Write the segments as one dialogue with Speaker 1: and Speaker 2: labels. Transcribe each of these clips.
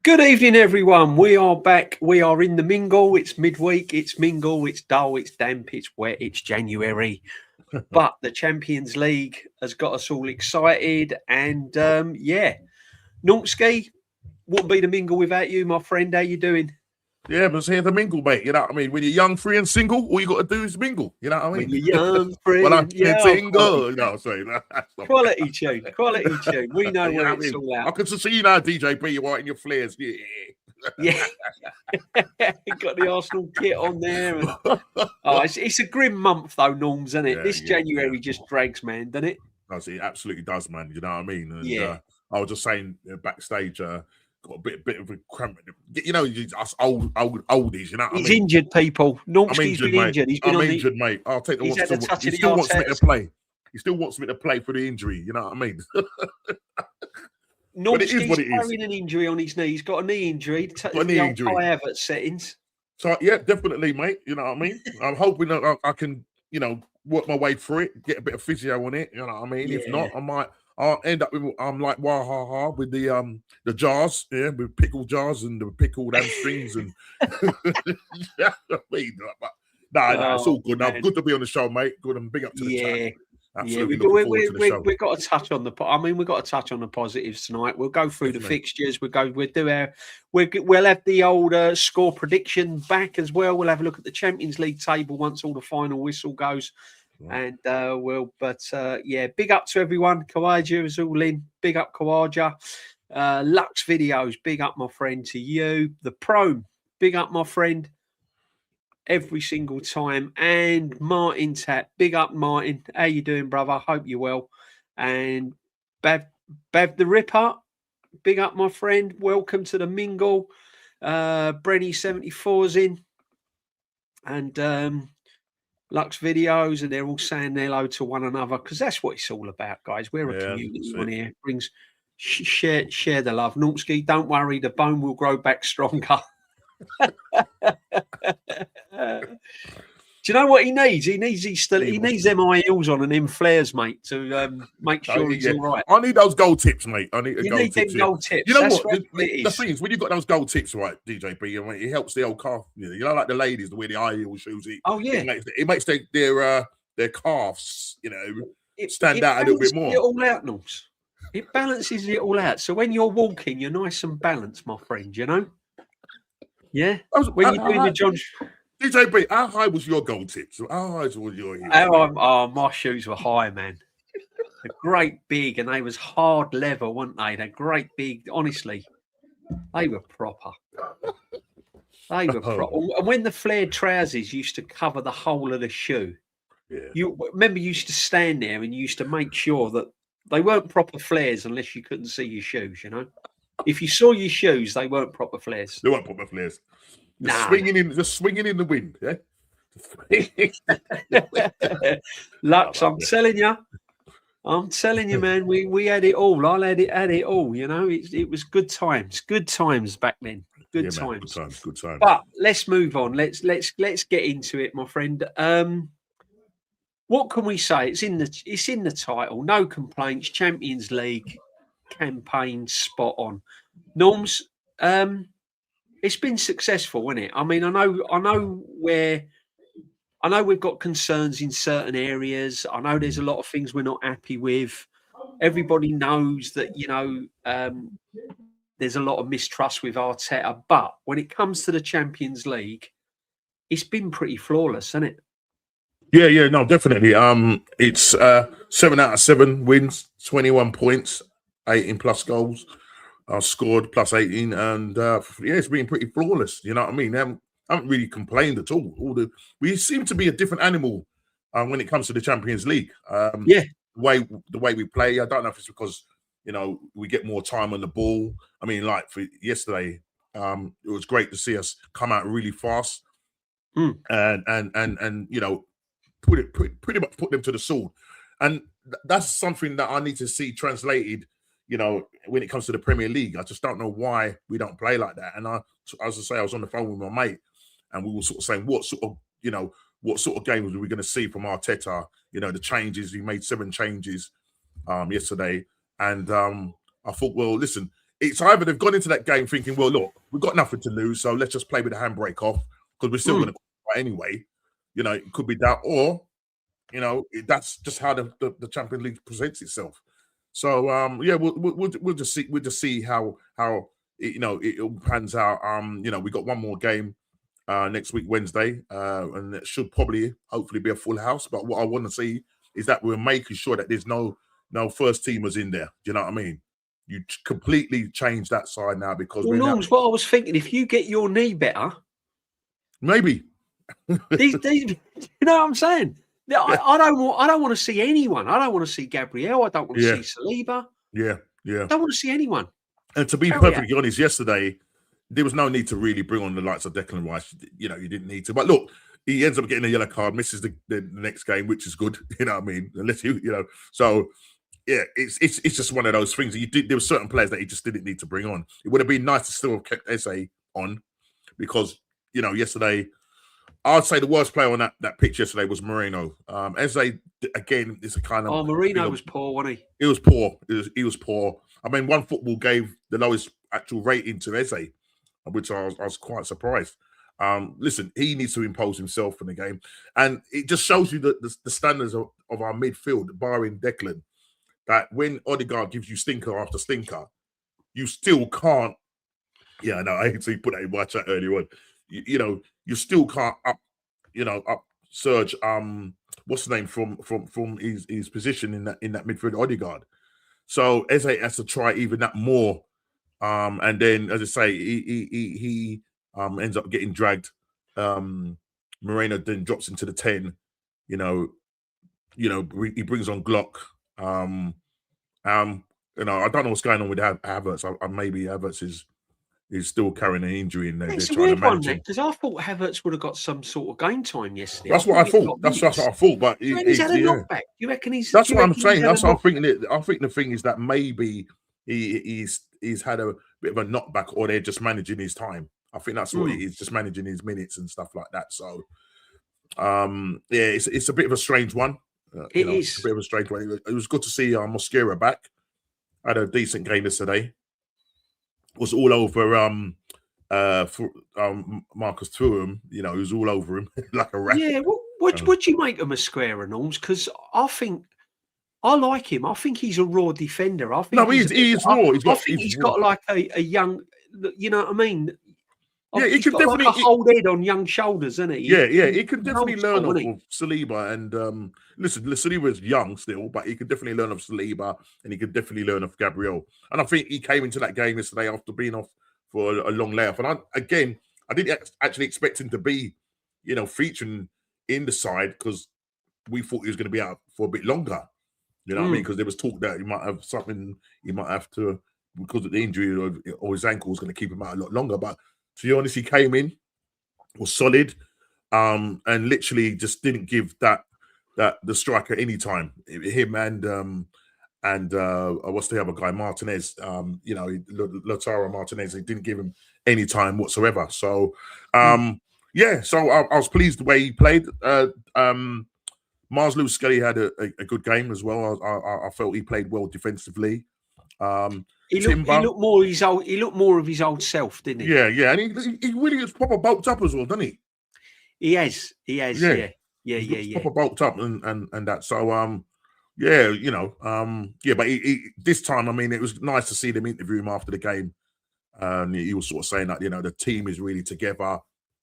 Speaker 1: Good evening, everyone. We are back. We are in the mingle. It's midweek. It's mingle. It's dull. It's damp. It's wet. It's January. But the Champions League has got us all excited. And Nortski, wouldn't be the mingle without you, my friend. How you doing?
Speaker 2: Yeah, but it's here to mingle, mate. You know what I mean? When you're young, free, and single, all you got to do is mingle. You know what I mean?
Speaker 1: When you're young, free,
Speaker 2: well, I'm single.
Speaker 1: You know what I'm saying? Quality tune. Quality tune. We know where it's all out.
Speaker 2: I can see you now, DJ B. You're right in your flares. Yeah.
Speaker 1: Yeah. Got the Arsenal kit on there. And, it's a grim month, though, Norms, isn't it? This January just drags, man, doesn't it?
Speaker 2: It absolutely does, man. You know what I mean? And,
Speaker 1: I
Speaker 2: was just saying backstage, got a bit of a cramp. You know, us oldies, you know what I mean?
Speaker 1: He's injured, people. Normski's been injured. He's been
Speaker 2: injured, mate. I'll take the watch. He still wants me to play. He still wants me to play for the injury. You know what I mean?
Speaker 1: Normski's carrying an injury on his knee. He's got a knee injury. Got a knee injury. High Havertz settings.
Speaker 2: So, yeah, definitely, mate. You know what I mean? I'm hoping that I can, work my way through it, get a bit of physio on it. You know what I mean? Yeah. If not, I'll end up with like Wahaha with the jars, with pickle jars and the pickled hamstrings and yeah, I mean, but it's all good. Now, good to be on the show, mate. Good and big up to the chat. Absolutely
Speaker 1: we've got to touch on we've got to touch on the positives tonight. We'll go through the fixtures. We'll have the old score prediction back as well. We'll have a look at the Champions League table once all the final whistle goes. And big up to everyone. Kawaja is all in. Big up Kawaja. Lux Videos, big up my friend to you. The Prome, big up my friend every single time. And Martin Tap, big up Martin. How you doing, brother? Hope you're well. And Bev the Ripper, big up my friend. Welcome to the mingle. Brenny74's in. And Lux Videos, and they're all saying hello to one another because that's what it's all about, guys. We're a community on here. Brings share the love. Nortski, don't worry, the bone will grow back stronger. Do you know what he needs? He needs them high heels on and them flares, mate, to make sure he's all right.
Speaker 2: I need those goal tips, mate. I need
Speaker 1: goal tips. Goal tips.
Speaker 2: You know what? The thing is, when you've got those goal tips, right, DJ B, it helps the old calf. You know, like the ladies, the way the high heel shoes. It makes their calves, stand out a little bit more.
Speaker 1: It all out, Norms. It balances it all out. So when you're walking, you're nice and balanced, my friend. You know. Yeah. When you're doing the John.
Speaker 2: DJ B, how high was your goal tips? How high was your heels?
Speaker 1: My shoes were high, man. They're great big, and they was hard leather, weren't they? They're great big. Honestly, they were proper. They were proper. And when the flared trousers used to cover the whole of the shoe, you remember you used to stand there and you used to make sure that they weren't proper flares unless you couldn't see your shoes, If you saw your shoes, they weren't proper flares.
Speaker 2: They weren't proper flares. Just swinging in the wind,
Speaker 1: Lux, I'm telling you, man. We had it all. I had it all. It was good times. Good times back then. Good times.
Speaker 2: Good times.
Speaker 1: But let's move on. Let's get into it, my friend. What can we say? It's in the title. No complaints. Champions League campaign spot on. Norms. It's been successful, isn't it? I mean, I know we've got concerns in certain areas. I know there's a lot of things we're not happy with. Everybody knows that, there's a lot of mistrust with Arteta. But when it comes to the Champions League, it's been pretty flawless, hasn't it?
Speaker 2: Yeah, no, definitely. It's 7 out of 7 wins, 21 points, 18 plus goals. Scored plus 18, and it's been pretty flawless. You know what I mean? I haven't really complained at all. We seem to be a different animal when it comes to the Champions League. The way we play. I don't know if it's because we get more time on the ball. I mean, like for yesterday, it was great to see us come out really fast and pretty much put them to the sword. And that's something that I need to see translated. When it comes to the Premier League, I just don't know why we don't play like that. And I was on the phone with my mate, and we were sort of saying, what sort of games are we going to see from Arteta? The changes, he made 7 changes yesterday. And I thought, well, listen, it's either they've gone into that game thinking, well, look, we've got nothing to lose, so let's just play with the handbrake off because we're still going to qualify anyway. You know, it could be that, or you know, that's just how the Champions League presents itself. So yeah, we'll just see how it all pans out. You know, we got one more game next week Wednesday, and it should hopefully be a full house. But what I want to see is that we're making sure that there's no first teamers in there. Do you know what I mean? You completely change that side now because
Speaker 1: what I was thinking, if you get your knee better,
Speaker 2: maybe
Speaker 1: these you know what I'm saying? I don't want to see anyone. I don't want to see Gabriel. I don't want to see Saliba.
Speaker 2: Yeah.
Speaker 1: I don't want to see anyone.
Speaker 2: And to be perfectly honest, yesterday there was no need to really bring on the likes of Declan Rice. You know, you didn't need to. But look, he ends up getting a yellow card, misses the next game, which is good. You know what I mean? Unless you know. So yeah, it's just one of those things. There were certain players that he just didn't need to bring on. It would have been nice to still have kept Eze on because you know yesterday. I'd say the worst player on that pitch yesterday was Moreno. Eze, again, is a kind of...
Speaker 1: Oh, Moreno was poor, wasn't he?
Speaker 2: He was poor. He was poor. I mean, One Football gave the lowest actual rating to Eze, which I was quite surprised. Listen, he needs to impose himself in the game. And it just shows you the standards of our midfield, barring Declan, that when Odegaard gives you stinker after stinker, you still can't... Yeah, no, I actually put that in my chat earlier on. You know, you still can't up surge what's the name from his position in that midfield Odegaard. So Eze has to try even that more. And then as I say, he ends up getting dragged. Moreno then drops into the 10. You know, he brings on Glock. You know, I don't know what's going on with Havertz. Maybe Havertz is still carrying an injury in there.
Speaker 1: It's a weird one, because I thought Havertz would have got some sort of game time yesterday.
Speaker 2: That's what I thought. That's what I thought. But
Speaker 1: he's had a knockback. You reckon he's?
Speaker 2: That's what I'm saying. That's what I'm thinking. I think the thing is that maybe he's had a bit of a knockback, or they're just managing his time. I think that's what it is, just managing his minutes and stuff like that. So, yeah, it's a bit of a strange one.
Speaker 1: It is.
Speaker 2: It's a bit of a strange one. It was good to see Mosquera back. Had a decent game yesterday. Was all over Marcus Thuram, you know, who's all over him like a rat.
Speaker 1: Yeah, what do you make of Mosquera, Norms? Because I like him. I think he's a raw defender. I think
Speaker 2: he's raw.
Speaker 1: He's got like a young, you know what I mean?
Speaker 2: Yeah, he
Speaker 1: he's
Speaker 2: can
Speaker 1: got
Speaker 2: definitely
Speaker 1: like a whole head on young shoulders, isn't he?
Speaker 2: Yeah, he can definitely learn of Saliba. And listen, Saliba is young still, but he can definitely learn of Saliba, and he can definitely learn of Gabriel. And I think he came into that game yesterday after being off for a long layoff. And I didn't actually expect him to be, you know, featuring in the side because we thought he was going to be out for a bit longer. You know what I mean? Because there was talk that he might have something, he might have to, because of the injury or his ankle was going to keep him out a lot longer. But to be honest, he came in, was solid, and literally just didn't give the striker any time. Him and what's the other guy, Martinez? You know, Lautaro Martinez. He didn't give him any time whatsoever. So, yeah. So I was pleased the way he played. Mars Lewis Skelly had a good game as well. I felt he played well defensively.
Speaker 1: He looked more of his old self, didn't he?
Speaker 2: Yeah, and he really is proper bulked up as well, doesn't he?
Speaker 1: He has. Yeah.
Speaker 2: Proper bulked up and that. So yeah, you know, yeah, but he this time, I mean, it was nice to see them interview him after the game. And he was sort of saying that, you know, the team is really together,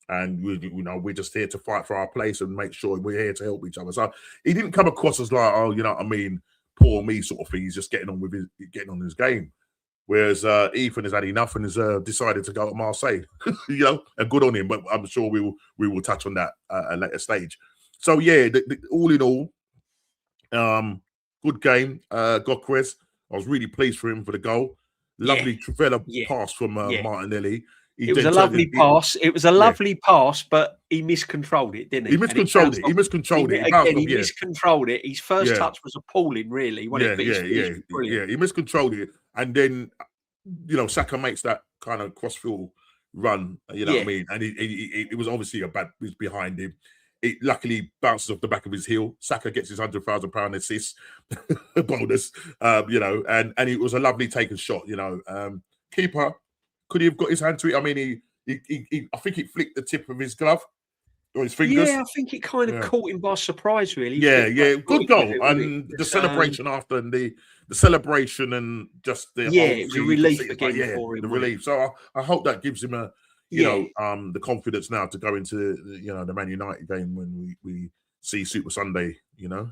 Speaker 2: and we're just here to fight for our place and make sure we're here to help each other. So he didn't come across as like, oh, you know what I mean, poor me sort of thing. He's just getting on his game. Whereas Ethan has had enough and has decided to go to Marseille, you know, and good on him. But I'm sure we will touch on that at a later stage. So yeah, all in all, good game. Gokres, I was really pleased for him for the goal. Lovely Trivella pass from Martinelli.
Speaker 1: It was a lovely pass. It was a lovely pass, but he miscontrolled it, didn't he?
Speaker 2: He miscontrolled it. He miscontrolled it.
Speaker 1: He miscontrolled it. His first touch was appalling, really.
Speaker 2: Yeah. He miscontrolled it, and then Saka makes that kind of crossfield run. You know what I mean? And it was obviously he was behind him. It luckily bounces off the back of his heel. Saka gets his £100,000 assist bonus. And it was a lovely taken shot. keeper, could he have got his hand to it? I mean, I think he flicked the tip of his glove or his fingers.
Speaker 1: Yeah, I think it kind of caught him by surprise, really.
Speaker 2: Yeah, good goal.
Speaker 1: It,
Speaker 2: And the celebration after, and the celebration, and just the whole
Speaker 1: it was a relief again for him.
Speaker 2: The relief. So I hope that gives him the confidence now to go into the Man United game when we see Super Sunday.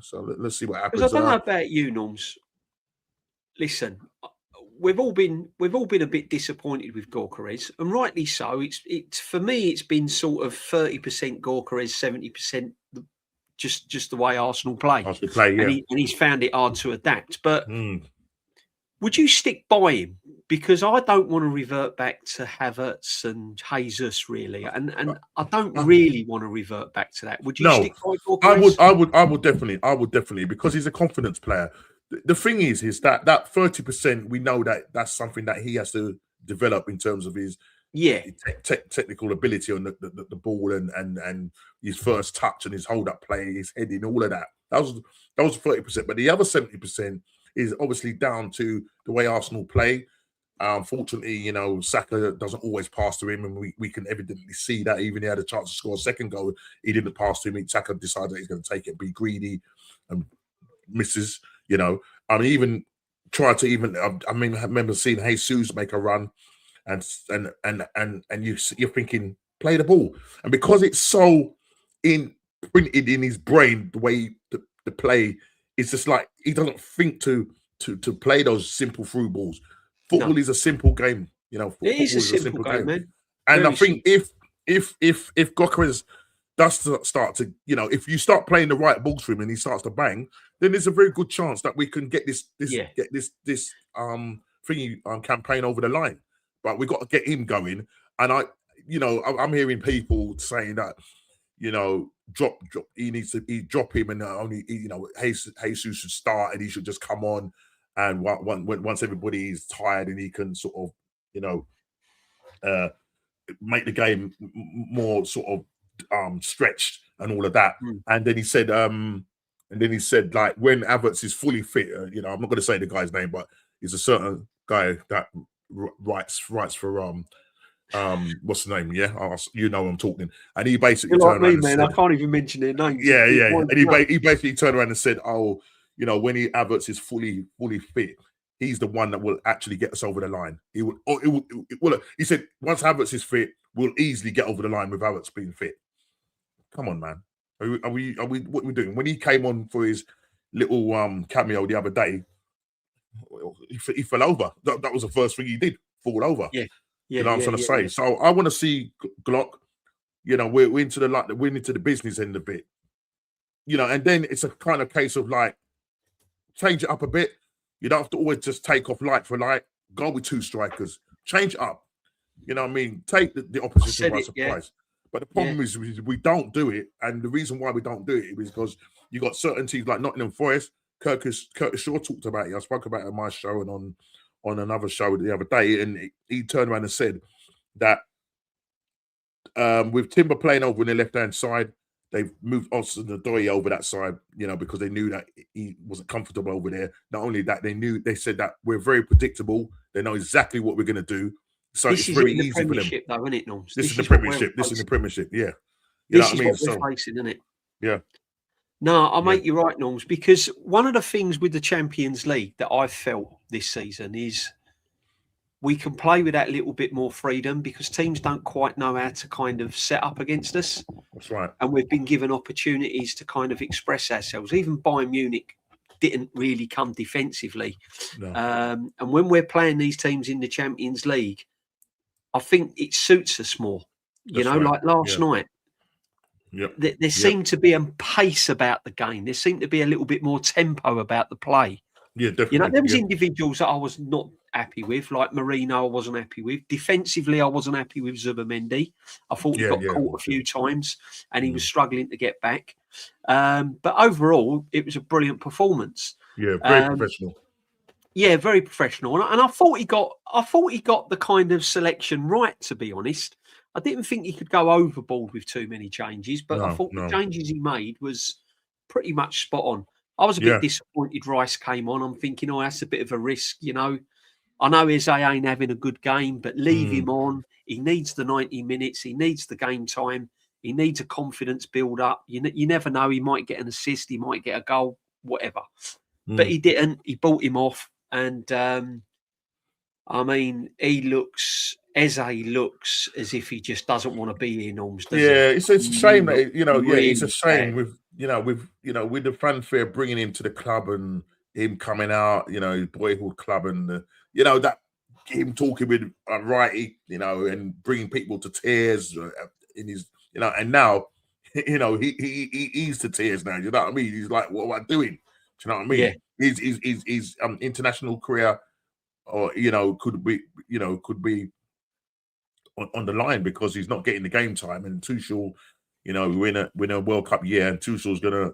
Speaker 2: So let's see what happens.
Speaker 1: Because I don't know about you, Norms. Listen, we've all been a bit disappointed with Gyökeres, and rightly so. It's for me, it's been sort of 30% Gyökeres, 70% just the way Arsenal play. And he's found it hard to adapt. But would you stick by him? Because I don't want to revert back to Havertz and Jesus, really, and I don't really want to revert back to that. Would you stick by Gyökeres?
Speaker 2: I would definitely, because he's a confidence player. The thing is that 30%, we know that's something that he has to develop in terms of his technical ability on the ball and his first touch and his hold up play, his heading, all of that. That was 30%, but the other 70% is obviously down to the way Arsenal play. Unfortunately, Saka doesn't always pass to him, and we can evidently see that. Even he had a chance to score a second goal, he didn't pass to him. Saka decided that he's going to take it, be greedy, and misses. I mean, even try to I remember seeing Jesus make a run, and you're thinking, play the ball, and because it's so imprinted in his brain, the way the play, it's just like he doesn't think to play those simple through balls. Football is a simple game, Football
Speaker 1: is a simple game, man.
Speaker 2: And I think if Gyökeres does start to, if you start playing the right balls for him and he starts to bang, then there's a very good chance that we can get this campaign over the line. But we got to get him going. And I'm hearing people saying that, drop. He needs to drop him, and only Jesus should start, and he should just come on. And once everybody is tired, and he can sort of make the game more sort of stretched and all of that. And then he said, like, when Havertz is fully fit, I'm not going to say the guy's name, but he's a certain guy that writes for what's the name? Yeah, I'm talking. And he basically turned around and said,
Speaker 1: I can't even mention their names.
Speaker 2: Yeah. And he basically turned around and said, when Havertz is fully fit, he's the one that will actually get us over the line. He said, once Havertz is fit, we'll easily get over the line with Havertz being fit. Come on, man. Are we what are we doing? When he came on for his little cameo the other day, he fell over. That was the first thing he did, fall over.
Speaker 1: Yeah.
Speaker 2: You know what I'm trying to say? So I want to see Glock. We're into the business end of it. And then it's a kind of case of like, change it up a bit. You don't have to always just take off light for light. Go with two strikers. Change it up. You know what I mean? Take the opposition by surprise. But the problem is we don't do it. And the reason why we don't do it is because you got certain teams like Nottingham Forest. Curtis Shaw talked about it. I spoke about it on my show and on another show the other day. And he turned around and said that with Timber playing over on the left-hand side, they've moved Austin Odoi over that side, because they knew that he wasn't comfortable over there. Not only that, they said that we're very predictable. They know exactly what we're going to do. So it's very easy for them.
Speaker 1: Though, isn't it, Norms?
Speaker 2: This is the Premiership. This is the Premiership, yeah.
Speaker 1: This is what we're facing, isn't it?
Speaker 2: Yeah.
Speaker 1: No, I'll make you right, Norms, because one of the things with the Champions League that I've felt this season is we can play with that little bit more freedom because teams don't quite know how to kind of set up against us.
Speaker 2: That's right.
Speaker 1: And we've been given opportunities to kind of express ourselves. Even Bayern Munich didn't really come defensively.
Speaker 2: No.
Speaker 1: And when we're playing these teams in the Champions League, I think it suits us more. Like last night.
Speaker 2: Yep.
Speaker 1: There seemed to be a pace about the game. There seemed to be a little bit more tempo about the play.
Speaker 2: Yeah, definitely.
Speaker 1: There was individuals that I was not happy with, like Marino. I wasn't happy with. Defensively, I wasn't happy with Zubimendi. I thought he got caught a few times, and he was struggling to get back. But overall, it was a brilliant performance.
Speaker 2: Yeah, very professional.
Speaker 1: Yeah, very professional, and I thought he got the kind of selection right. To be honest, I didn't think he could go overboard with too many changes, but I thought the changes he made was pretty much spot on. I was a bit disappointed Rice came on. I'm thinking, that's a bit of a risk, I know Eze ain't having a good game, but leave him on. He needs the 90 minutes. He needs the game time. He needs a confidence build up. You never know. He might get an assist. He might get a goal, whatever. But he didn't. He bought him off. And, I mean, Eze looks as if he just doesn't want to be here, Norms.
Speaker 2: It's a shame that, it's a shame with the fanfare bringing him to the club and him coming out, his boyhood club and, that him talking with Wrighty, and bringing people to tears in his, and now, he eased to tears now. You know what I mean? He's like, what am I doing? Do you know what I mean?
Speaker 1: Yeah.
Speaker 2: His international career, or could be on the line because he's not getting the game time. And Tuchel, win a World Cup year, and Tuchel's gonna,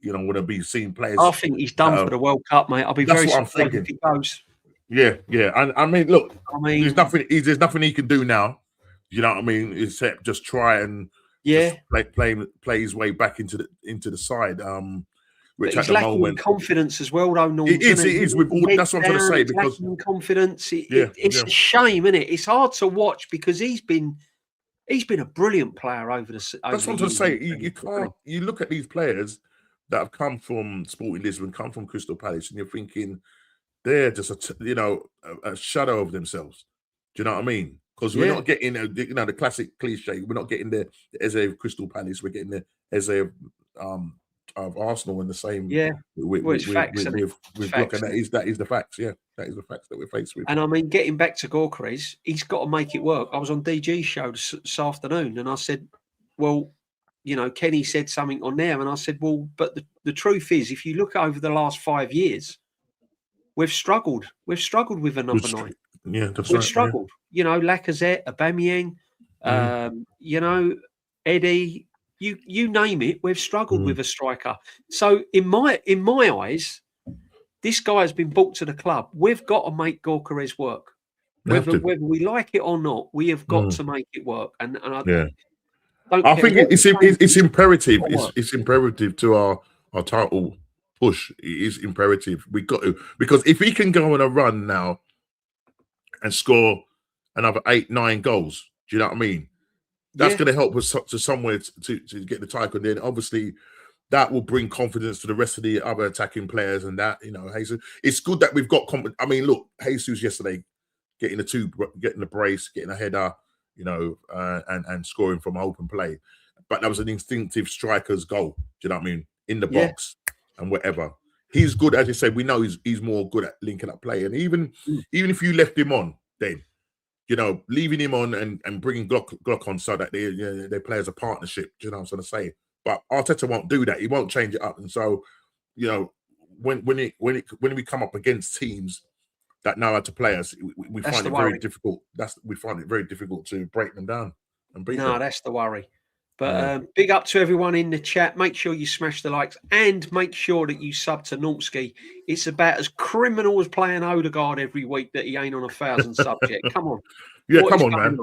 Speaker 2: want to be seeing players.
Speaker 1: I think he's done for the World Cup, mate. I'll be very surprised if he goes.
Speaker 2: Yeah. And I mean, look, there's nothing he can do now. You know what I mean? Except just try and play his way back into the side. Which
Speaker 1: but he's lacking in confidence as well, though. Norm,
Speaker 2: it is with all. That's what I'm trying to say. Because
Speaker 1: confidence, it's a shame, isn't it? It's hard to watch because he's been a brilliant player over the.
Speaker 2: That's what I'm trying to say. You can't. You look at these players that have come from Sporting Lisbon, come from Crystal Palace, and you're thinking they're just a shadow of themselves. Do you know what I mean? Because we're not getting the classic cliche. We're not getting the Eze of Crystal Palace. We're getting the Eze of Arsenal in the same.
Speaker 1: It's facts.
Speaker 2: That is the facts. Yeah, that is the facts that we're faced with.
Speaker 1: And I mean, getting back to Gorkres, he's got to make it work. I was on DG's show this afternoon, and I said, "Well, Kenny said something on there," and I said, "Well, but the truth is, if you look over the last 5 years, we've struggled. We've struggled with a number 9.
Speaker 2: Yeah,
Speaker 1: we've struggled. Yeah. Lacazette, Aubameyang, Eddie." You name it, we've struggled with a striker. So in my eyes, this guy has been brought to the club. We've got to make Gorkres work. Whether we like it or not, we have got to make it work. And I think
Speaker 2: it's imperative. It's imperative to our title push. It is imperative. We got to, because if he can go on a run now and score another 8-9 goals, do you know what I mean? That's going to help us to somewhere to get the title. And then obviously that will bring confidence to the rest of the other attacking players. And that, Jesus, it's good that we've got confidence. I mean, look, Jesus yesterday getting the brace, getting a header, and scoring from open play. But that was an instinctive striker's goal. Do you know what I mean? In the box and whatever. He's good, as you said. We know he's more good at linking up play. And even if you left him on, then. Leaving him on and bringing Glock on so that they play as a partnership. Do you know what I'm trying to say? But Arteta won't do that. He won't change it up. And so, when we come up against teams that know how to play us, we find it very difficult. We find it very difficult to break them down and beat them.
Speaker 1: No, that's the worry. But big up to everyone in the chat. Make sure you smash the likes and make sure that you sub to Nortski. It's about as criminal as playing Odegaard every week that he ain't on 1,000 subject. Come on.
Speaker 2: Come on, man.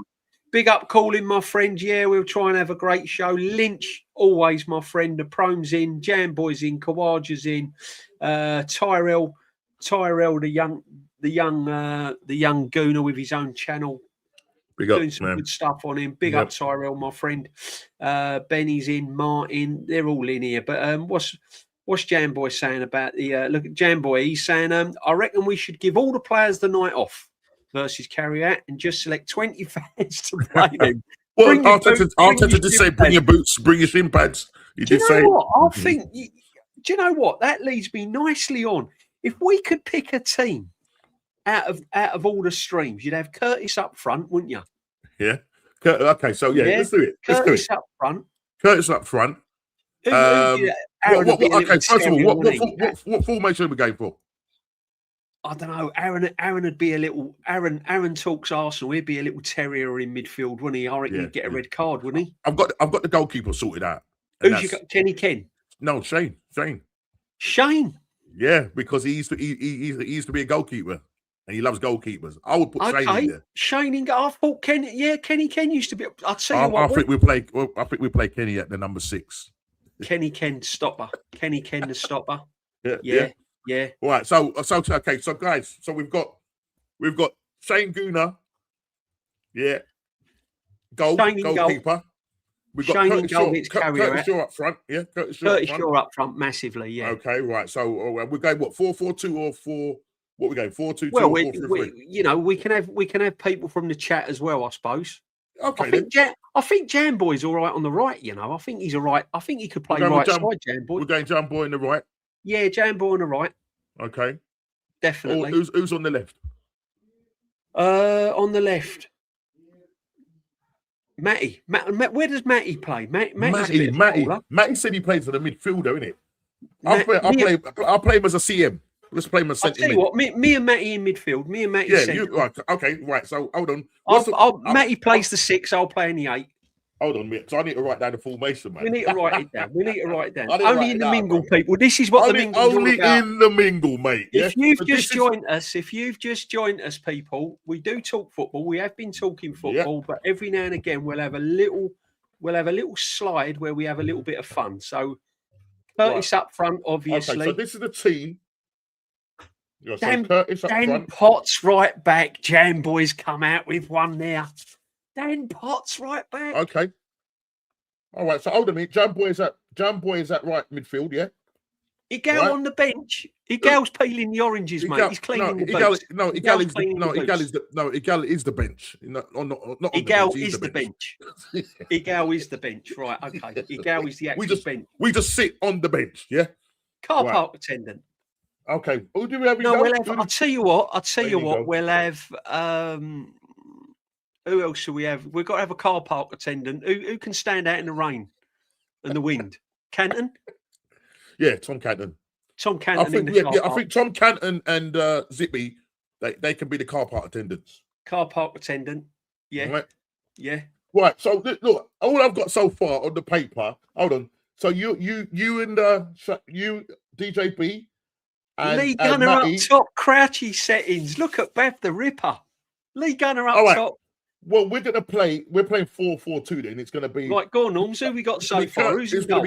Speaker 1: Big up Colin, my friend. Yeah, we'll try and have a great show. Lynch, always my friend. The Prome's in, Jamboy's in, Kawaja's in, Tyrell, the young gooner with his own channel. Doing some good stuff on him. Big up Tyrell, my friend. Benny's in, Martin. They're all in here. But what's Jamboy saying about the look at Jamboy? He's saying, I reckon we should give all the players the night off versus carry out and just select 20 fans to play them.
Speaker 2: Well, Arteta just say, bring your boots, bring your shin pads.
Speaker 1: Do you know what? I think, do you know what? That leads me nicely on. If we could pick a team out of all the streams, you'd have Curtis up front, wouldn't you?
Speaker 2: Yeah. Okay, so let's do it.
Speaker 1: Curtis up front.
Speaker 2: Curtis up front.
Speaker 1: Okay,
Speaker 2: first of all, what formation are we going for?
Speaker 1: I don't know. Aaron would be a little. Aaron talks Arsenal. He'd be a little terrier in midfield, wouldn't he? I reckon he'd get a red card, wouldn't he?
Speaker 2: I've got the goalkeeper sorted out.
Speaker 1: Who's you got? Kenny Ken?
Speaker 2: No, Shane.
Speaker 1: Shane.
Speaker 2: Yeah, because he used to be a goalkeeper. And he loves goalkeepers. I would put Shane in there.
Speaker 1: Shane in. I thought Kenny Ken used to be. I'll tell you what.
Speaker 2: I think we play Kenny at the number 6.
Speaker 1: Kenny Ken stopper. Kenny Ken the stopper.
Speaker 2: Yeah.
Speaker 1: Yeah.
Speaker 2: All right. So okay. So guys, so we've got We've got Shane Gooner. Yeah.
Speaker 1: Shane in goal.
Speaker 2: Goalkeeper. We've got
Speaker 1: Shane in
Speaker 2: Curtis
Speaker 1: goal
Speaker 2: Shaw,
Speaker 1: gets carried
Speaker 2: Curtis
Speaker 1: out.
Speaker 2: Shaw up front. Yeah,
Speaker 1: Curtis Shaw up front massively. Yeah.
Speaker 2: Okay, right. So we're going what 4-4-2 or 4? What we going 4-2-2
Speaker 1: Well,
Speaker 2: or 4-3-3?
Speaker 1: you know, we can have people from the chat as well, I suppose.
Speaker 2: Okay,
Speaker 1: I think Jam Boy's all right on the right. You know, I think he's all right. I think he could play
Speaker 2: We're going
Speaker 1: right
Speaker 2: with
Speaker 1: side. Jam Boy.
Speaker 2: We're going Jam Boy on the right.
Speaker 1: Yeah, Jam Boy on the right.
Speaker 2: Okay,
Speaker 1: Definitely.
Speaker 2: Who's on the left?
Speaker 1: On the left, Matty. Where does Matty play?
Speaker 2: Matty said he plays for the midfielder, innit? I'll play him as a CM. Let's play him as centre.
Speaker 1: I'll tell you what, me and Matty in midfield. Me and Matty.
Speaker 2: Yeah, right. Okay, right. So hold on.
Speaker 1: Matty plays the 6. I'll play in the 8.
Speaker 2: Hold on, mate. So I need to write down the formation, man.
Speaker 1: We need to write it down. Only in the mingle, people. This is what the mingle is all about.
Speaker 2: In the mingle, mate.
Speaker 1: If you've just joined us, people, we do talk football. We have been talking football, but every now and again we'll have a little slide where we have a little bit of fun. So Curtis up front, obviously.
Speaker 2: Okay, so this is the team.
Speaker 1: Dan Potts right back. Jam Boys come out with one there. Dan Potts right back.
Speaker 2: Okay. All right. So hold on a minute. Jam Boy is at right midfield. Yeah.
Speaker 1: Igal on the bench. Igal's peeling the oranges, mate. He's cleaning the bench.
Speaker 2: Igal is the bench. Not
Speaker 1: Igal is the bench. Igal is the bench. Right. Okay. Igal is the actual bench.
Speaker 2: We just sit on the bench. Yeah.
Speaker 1: Car park attendant.
Speaker 2: Okay. Who do we have?
Speaker 1: No, I'll tell you what. We'll have. Who else do we have? We've got to have a car park attendant. Who can stand out in the rain and the wind? Canton?
Speaker 2: Yeah, Tom Canton.
Speaker 1: Tom Canton.
Speaker 2: I think Tom Canton and Zippy, they can be the car park attendants.
Speaker 1: Car park attendant. Yeah.
Speaker 2: Right.
Speaker 1: Yeah.
Speaker 2: Right. So look, all I've got so far on the paper. Hold on. So you and DJ B and
Speaker 1: Lee Gunner up top, crouchy settings. Look at Bev the Ripper. Lee Gunner up top.
Speaker 2: Well, we're playing 4-4-2 then. It's going to be
Speaker 1: right. Go on, Norms. Who we got so far? Who's in goal?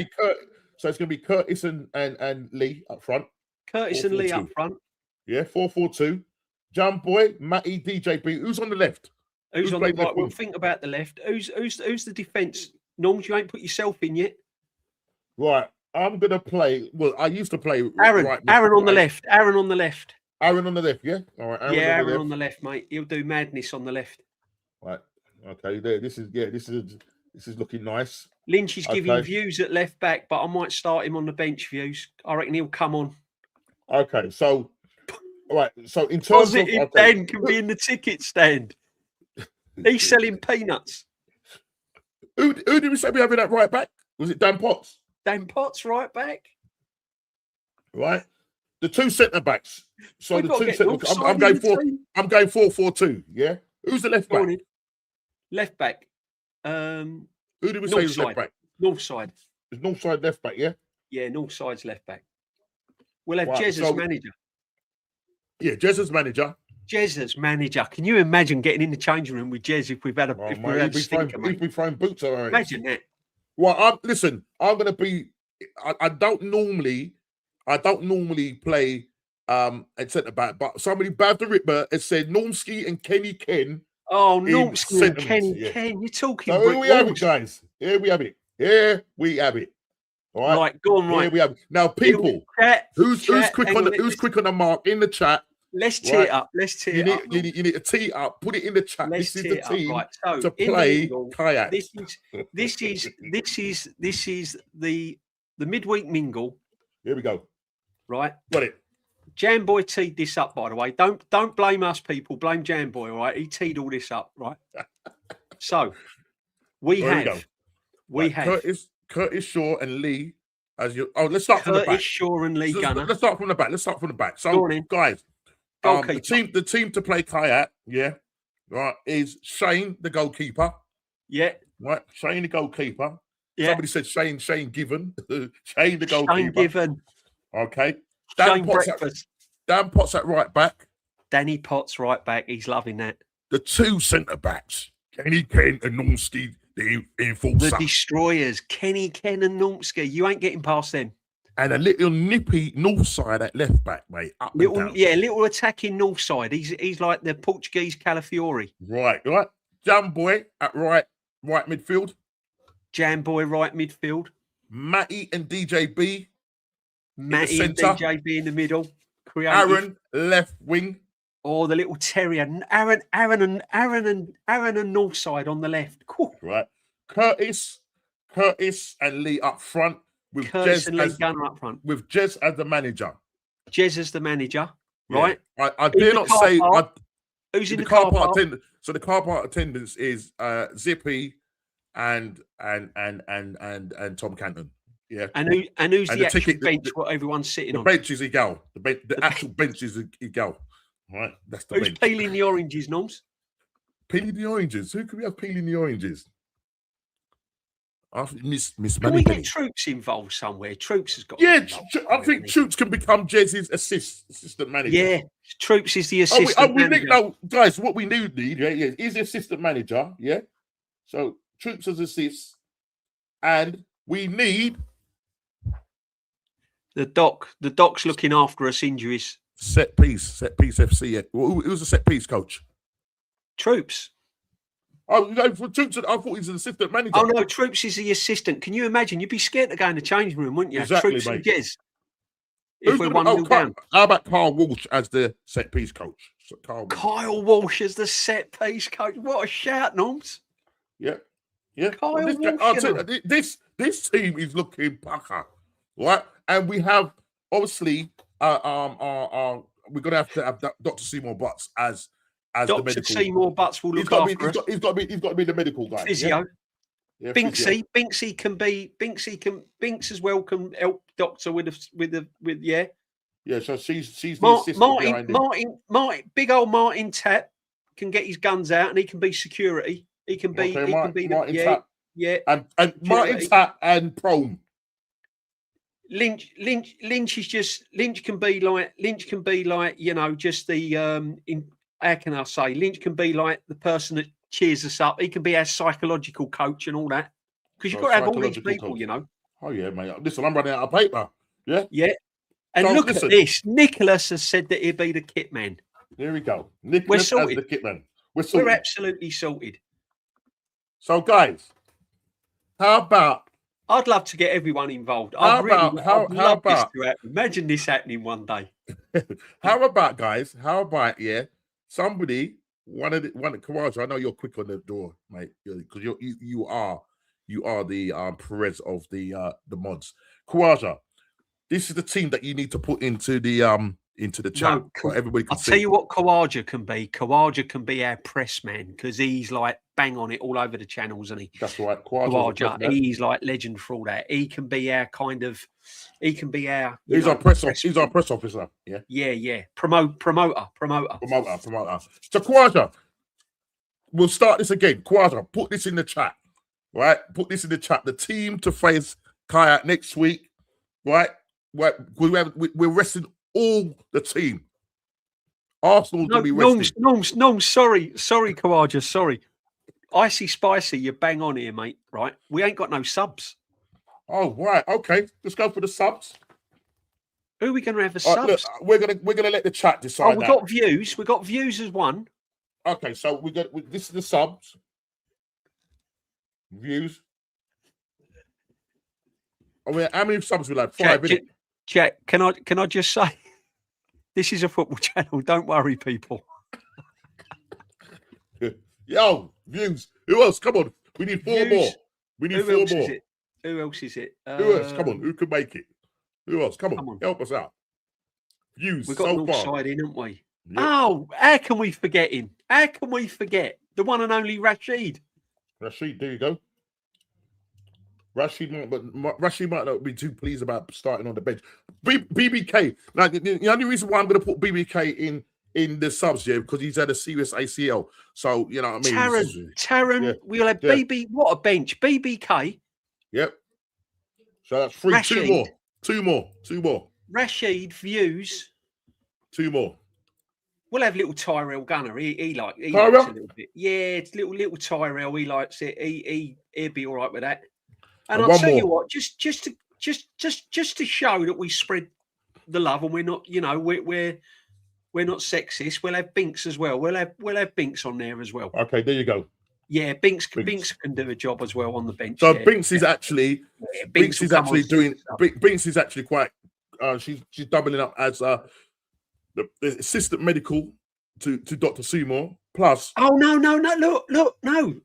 Speaker 2: So it's going to be Curtis and Lee up front.
Speaker 1: Curtis and Lee up front.
Speaker 2: Yeah, 4-4-2. Jump Boy, Matty, DJ B. Who's on the left?
Speaker 1: Who's on the right? Well, think about the left. Who's the defence? Norms, you ain't put yourself in yet.
Speaker 2: Right. I'm going to play. Well, I used to play.
Speaker 1: Aaron on the left. Aaron on the left.
Speaker 2: Aaron on the left, yeah? All right.
Speaker 1: Aaron on the left, mate. He'll do madness on the left.
Speaker 2: Right. Okay. There. This is looking nice.
Speaker 1: Lynch is giving views at left back, but I might start him on the bench views. I reckon he'll come on.
Speaker 2: Okay. So, all right. So in terms
Speaker 1: of Dan can be in the ticket stand. He's selling peanuts.
Speaker 2: Who did we say we have in that right back? Was it Dan Potts?
Speaker 1: Dan Potts right back.
Speaker 2: Right. The two centre backs. So the two centre backs. I'm going 4-4-2. Yeah. Who's the left back?
Speaker 1: Left back.
Speaker 2: Who did we say is left back?
Speaker 1: North side.
Speaker 2: Is north side left back, yeah?
Speaker 1: Yeah, north side's left back. We'll have Jez as manager.
Speaker 2: Yeah, Jez as manager.
Speaker 1: Jez as manager. Can you imagine getting in the changing room with Jez if we've had a
Speaker 2: he'd be throwing boots around.
Speaker 1: Imagine that.
Speaker 2: Well, listen, I'm gonna be I don't normally play at centre back, but somebody Bav the Ripper has said Normski and Kenny Ken.
Speaker 1: Oh, Normski and Kenny Ken. You're talking.
Speaker 2: So here we have it, guys. Here we have it. All right.
Speaker 1: Right, go on, right.
Speaker 2: Here we have it. Now, people, who's quick on the mark in the chat?
Speaker 1: Let's tee it up. Let's tee it up.
Speaker 2: You need to tee it up. Put it in the chat.
Speaker 1: This
Speaker 2: is the team
Speaker 1: to
Speaker 2: play kayak.
Speaker 1: This is the midweek mingle.
Speaker 2: Here we go.
Speaker 1: Right.
Speaker 2: Got it.
Speaker 1: Jam Boy teed this up, by the way. Don't blame us, people. Blame Jam Boy, all right? He teed all this up, right? So we have Curtis
Speaker 2: Shaw and Lee as your. Oh, let's start from the back.
Speaker 1: Curtis Shaw and Lee Gunner.
Speaker 2: Let's start from the back. So, guys, the team to play kayak, yeah, right, is Shane the goalkeeper.
Speaker 1: Yeah.
Speaker 2: Right, Shane the goalkeeper.
Speaker 1: Yeah.
Speaker 2: Somebody said Shane Given. Shane the goalkeeper.
Speaker 1: Shane Given.
Speaker 2: Okay.
Speaker 1: Dan
Speaker 2: Potts at right back.
Speaker 1: Danny Potts right back. He's loving that.
Speaker 2: The two centre backs, Kenny Ken and Normski, the enforcer.
Speaker 1: The destroyers, Kenny Ken and Normski. You ain't getting past them.
Speaker 2: and a little nippy north side at left back, mate. Up and down.
Speaker 1: Little attacking north side. He's like the Portuguese Calafiori.
Speaker 2: Right. Jam Boy at right midfield.
Speaker 1: Jam Boy right midfield.
Speaker 2: Matty and DJB.
Speaker 1: Matty and DJB in the middle. Creative.
Speaker 2: Aaron left wing.
Speaker 1: Or the little terrier. Aaron and north side on the left. Cool.
Speaker 2: Right. Curtis and Lee up front. With
Speaker 1: Curtis
Speaker 2: Jez
Speaker 1: and Lee Gunner up front.
Speaker 2: With Jez as the manager.
Speaker 1: Jez as the manager. Right.
Speaker 2: Yeah. I dare not say.
Speaker 1: Who's in the car park?
Speaker 2: So the car park attendance is Zippy and Tom Canton. Yeah.
Speaker 1: And who's the actual bench? What everyone's sitting on?
Speaker 2: The bench is Egal. The actual bench is Egal. Right. That's the bench.
Speaker 1: Who's peeling the oranges, Norms?
Speaker 2: Peeling the oranges. Who could we have peeling the oranges? Miss
Speaker 1: Can we get Troops involved somewhere? Troops has got.
Speaker 2: Yeah, I think Troops can become Jez's assistant manager.
Speaker 1: Yeah, Troops is the assistant manager.
Speaker 2: No, guys, what we need, is the assistant manager. Yeah, so Troops as assist, and we need the doc. The doc's looking after us injuries. Set piece FC. Yeah. Who was the set piece coach?
Speaker 1: Troops.
Speaker 2: Oh, no, for Troops, I thought he was an assistant manager.
Speaker 1: Oh, no, Troops is the assistant. Can you imagine? You'd be scared to go in the change room, wouldn't you?
Speaker 2: Exactly,
Speaker 1: Troops
Speaker 2: mate.
Speaker 1: and Jez. If we're 1-0 down.
Speaker 2: How about Kyle Walsh as the set piece coach? So
Speaker 1: Kyle Walsh as the set piece coach. What a shout, Norms.
Speaker 2: Yeah.
Speaker 1: Kyle Walsh.
Speaker 2: This team is looking pucker, right? And we have, obviously, we're going to have Dr. Seymour Butts as
Speaker 1: Dr.
Speaker 2: the medical.
Speaker 1: Seymour Butts will look after us.
Speaker 2: He's got to be the medical guy.
Speaker 1: Physio.
Speaker 2: Yeah,
Speaker 1: Binksy as well can help Doctor with.
Speaker 2: Yeah, so she's the assistant
Speaker 1: Martin, big old Martin Tapp can get his guns out and he can be security. He can be
Speaker 2: Martin Tapp.
Speaker 1: Yeah.
Speaker 2: And Martin Tapp and Prone.
Speaker 1: Lynch can be like just the how can I say? Lynch can be like the person that cheers us up. He can be our psychological coach and all that. Because you've got to have all these people, coach.
Speaker 2: Oh, yeah, mate. Listen, I'm running out of paper. Yeah?
Speaker 1: Yeah. And so, look at this. Nicholas has said that he'll be the kit man.
Speaker 2: There we go. Nicholas as the kit man. We're
Speaker 1: absolutely sorted.
Speaker 2: So, guys, how about...
Speaker 1: I'd love to get everyone involved. Imagine this happening one day.
Speaker 2: How about, guys? Somebody, one of Kawaja, I know you're quick on the door, mate, because you are the Perez of the mods. Kawaja, this is the team that you need to put into the chat so everybody can see.
Speaker 1: I'll tell you what Kawaja can be. Kawaja can be our press man because he's like bang on it all over the channels, and
Speaker 2: that's right.
Speaker 1: Kawaja, he's like legend for all that. He can be our He's
Speaker 2: our press officer. Yeah.
Speaker 1: Yeah. Promoter.
Speaker 2: So Kawaja, we'll start this again. Kawaja, put this in the chat. Right? Put this in the chat. The team to face Kayak next week. Right? We're resting all the team. Arsenal to be resting.
Speaker 1: No, sorry, Kawaja, sorry. Icy Spicy, you bang on here, mate. Right? We ain't got no subs.
Speaker 2: Oh, right. Okay. Let's go for the subs.
Speaker 1: Who are we going to have as subs?
Speaker 2: Look, we're gonna let the chat decide.
Speaker 1: We've got views. We've got views as one.
Speaker 2: Okay, so this is the subs. Views. I mean, how many subs we had? 5 minutes.
Speaker 1: Jack, can I just say, this is a football channel. Don't worry, people.
Speaker 2: Yo, views. Who else? Come on. We need 4 more. We need 4 more.
Speaker 1: Who else is it?
Speaker 2: Who else? Come on. Who can make it? Who else? Come on. Help us out. Views.
Speaker 1: We've got
Speaker 2: so far.
Speaker 1: Side in, haven't we?
Speaker 2: Yep.
Speaker 1: Oh, how can we forget him? How can we forget the one and only Rashid?
Speaker 2: Rashid, there you go. Rashid might not be too pleased about starting on the bench. BBK. Now, the only reason why I'm going to put BBK in the subs here because he's had a serious ACL. So you know what I
Speaker 1: mean. Taron. We'll have BB. What a bench. BBK.
Speaker 2: Yep. So that's 3. Rashid. Two more. Rashid,
Speaker 1: views.
Speaker 2: 2 more.
Speaker 1: We'll have little Tyrell Gunner. He likes it a little bit. Yeah, it's little Tyrell. He likes it. He'll be all right with that. And I'll tell you what, just to just to show that we spread the love, and we're not, we're not sexist. We'll have Binks as well. We'll have Binks on there as well.
Speaker 2: Okay, there you go.
Speaker 1: Yeah, Binks can do a job as well on the bench.
Speaker 2: So Binks is actually Binks is actually doing. Binks is actually quite. She's doubling up as the assistant medical to Dr. Seymour. Plus,
Speaker 1: oh no, no,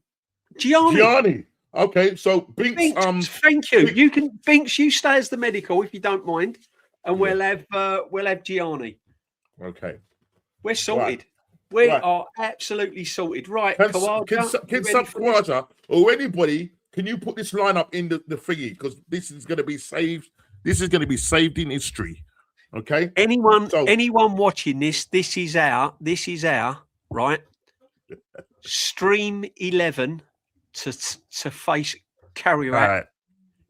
Speaker 1: Gianni.
Speaker 2: Okay, so Binks.
Speaker 1: Thank you. Binks. You stay as the medical if you don't mind, and we'll have Gianni.
Speaker 2: Okay,
Speaker 1: we're sorted. Right. We are absolutely sorted. Right,
Speaker 2: can Khawaja or anybody, can you put this lineup in the thingy? Because this is going to be saved. This is going to be saved in history. Okay.
Speaker 1: Anyone watching this is our right. Stream 11 to face Kayak,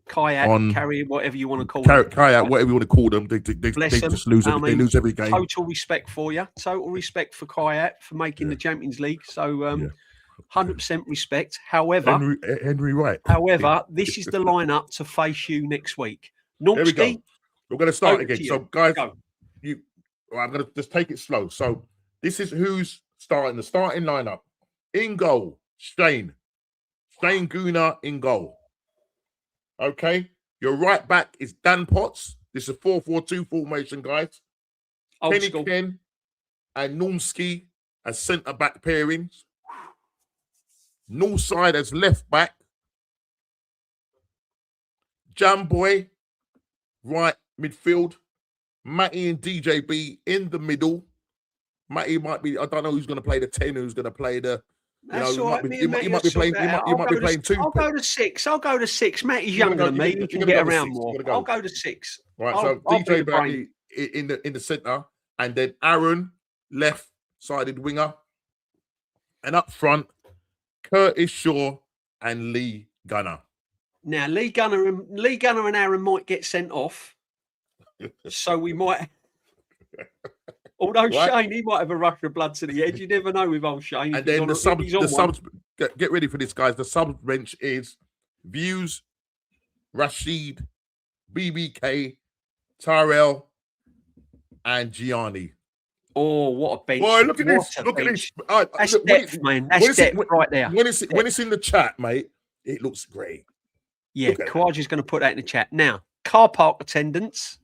Speaker 1: Carrier, whatever you want to call them.
Speaker 2: Kayak, whatever you want to call them. They just lose. They lose every game.
Speaker 1: Total respect for you. Total respect for Kayak for making the Champions League. So 100% respect. However,
Speaker 2: Henry Wright.
Speaker 1: However, this is the lineup to face you next week.
Speaker 2: There we go. We're going to start again. So, guys, I'm going to just take it slow. So, this is who's starting. The starting lineup. In goal, Shane Guna in goal. Okay. Your right back is Dan Potts. This is a 4-4-2 formation, guys. Kenny Ken and Normski as centre-back pairings. North side as left back. Jamboy, right midfield. Matty and DJB in the middle. Matty might be, I don't know who's going to play the 10, who's going to play the...
Speaker 1: That's all right. You might be playing.
Speaker 2: You might be playing two.
Speaker 1: I'll go to 6. Matty's younger than me. He can get around more. I'll go to 6.
Speaker 2: Right. So DJ Barry in the centre, and then Aaron left-sided winger, and up front, Curtis Shaw and Lee Gunner.
Speaker 1: Now Lee Gunner and Aaron might get sent off, so we might. Although Shane, he might have a rush of blood to the edge. You never know with old Shane.
Speaker 2: And then the subs. Get ready for this, guys. The sub bench is Views, Rashid, BBK, Tyrell, and Gianni.
Speaker 1: Oh, what a bench!
Speaker 2: Boy, look at this! Look at this!
Speaker 1: That's depth, man. That's depth right there.
Speaker 2: When it's in the chat, mate, it looks great.
Speaker 1: Yeah, Kawaji's going to put that in the chat now. Car park attendance.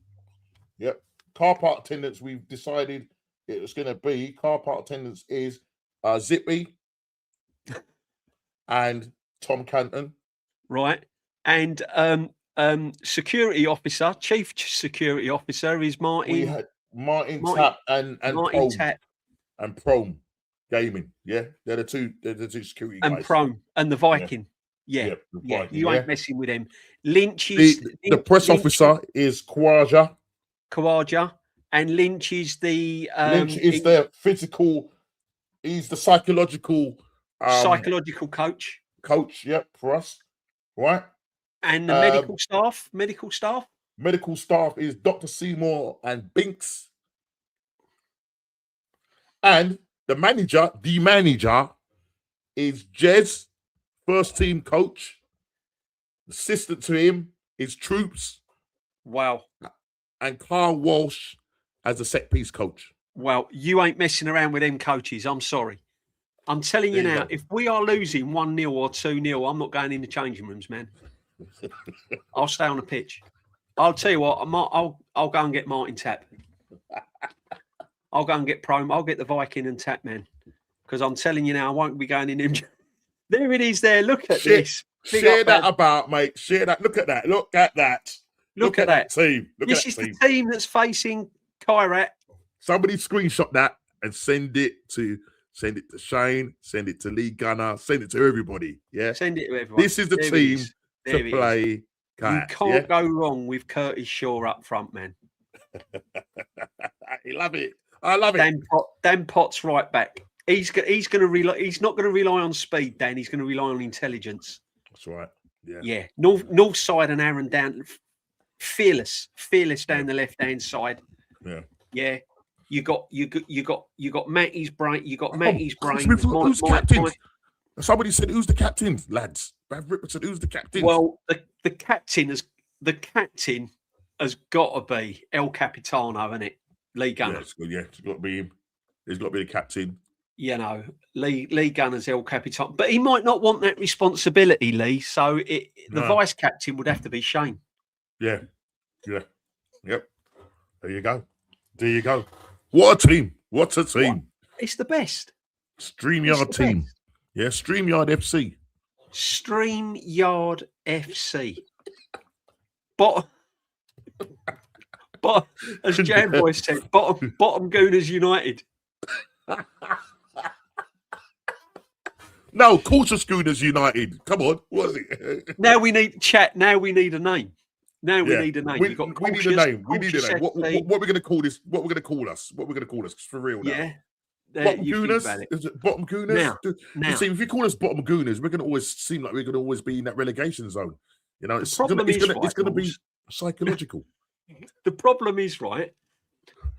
Speaker 2: Yep. Car park attendance, we've decided it was going to be car park attendance is Zippy and Tom Canton.
Speaker 1: Right. And security officer, chief security officer is Martin.
Speaker 2: We had Martin Tapp and
Speaker 1: Martin Tapp.
Speaker 2: And Prome Gaming. Yeah. They're the two security guys.
Speaker 1: And Prome and the Viking. Yeah.
Speaker 2: Viking,
Speaker 1: you ain't messing with them. Lynch is
Speaker 2: the press officer is Kawaja,
Speaker 1: and Lynch is the
Speaker 2: the physical. He's the psychological
Speaker 1: coach.
Speaker 2: Yep, for us, right?
Speaker 1: And the medical staff
Speaker 2: is Dr. Seymour and Binks, and the manager is Jez, first team coach. Assistant to him is Troops.
Speaker 1: Wow.
Speaker 2: And Carl Walsh as a set piece coach.
Speaker 1: Well, you ain't messing around with them coaches. I'm sorry. I'm telling you now, if we are losing 1-0 or 2-0, I'm not going in the changing rooms, man. I'll stay on the pitch. I'll tell you what, I'll go and get Martin Tapp. I'll go and get Prome. I'll get the Viking and Tapp, man. Because I'm telling you now, I won't be going in them. There it is there. Look at this.
Speaker 2: Share that about, mate. Share that. Look at that. Look at that.
Speaker 1: Look at that
Speaker 2: team.
Speaker 1: This is the team that's facing Kairat.
Speaker 2: Somebody screenshot that and send it to Shane, send it to Lee Gunner, send it to everybody. Yeah.
Speaker 1: Send it to everyone.
Speaker 2: This is the team to play.
Speaker 1: You can't go wrong with Curtis Shaw up front, man.
Speaker 2: I love it.
Speaker 1: Dan Potts right back. He's not going to rely on speed, Dan. He's going to rely on intelligence.
Speaker 2: That's right. Yeah.
Speaker 1: Yeah. North side and Aaron down. Fearless down the left hand side.
Speaker 2: Yeah.
Speaker 1: Yeah. You got Matty's brain. You got Matty's brain.
Speaker 2: Who's the captain? Somebody said, "Who's the captain, lads?" Brad Ripper said, "Who's the captain?"
Speaker 1: Well, the captain the captain has got to be El Capitano, isn't it? Lee Gunner.
Speaker 2: Yeah, it's got to be him. He's got to be the captain.
Speaker 1: You know, Lee Gunner's El Capitano. But he might not want that responsibility, Lee. So the vice captain would have to be Shane.
Speaker 2: Yeah. Yep. There you go. What a team. What a team.
Speaker 1: It's the best.
Speaker 2: Streamyard team. Best. Yeah, Streamyard FC.
Speaker 1: Streamyard FC. But as Jan Boy said, bottom Gooners United.
Speaker 2: No, Quarter Schooners United. Come on, what is it?
Speaker 1: Now we need chat. Now we need a name. We need a name.
Speaker 2: We need a name. We need a name. What are we going to call this? What we're going to call us? What we're going to call us? For real now.
Speaker 1: Yeah.
Speaker 2: Bottom Gooners? Is it Bottom Gooners?
Speaker 1: Now.
Speaker 2: You see, if you call us Bottom Gooners, we're going to always seem like we're going to always be in that relegation zone. You know, it's going to be psychological.
Speaker 1: The problem is, right,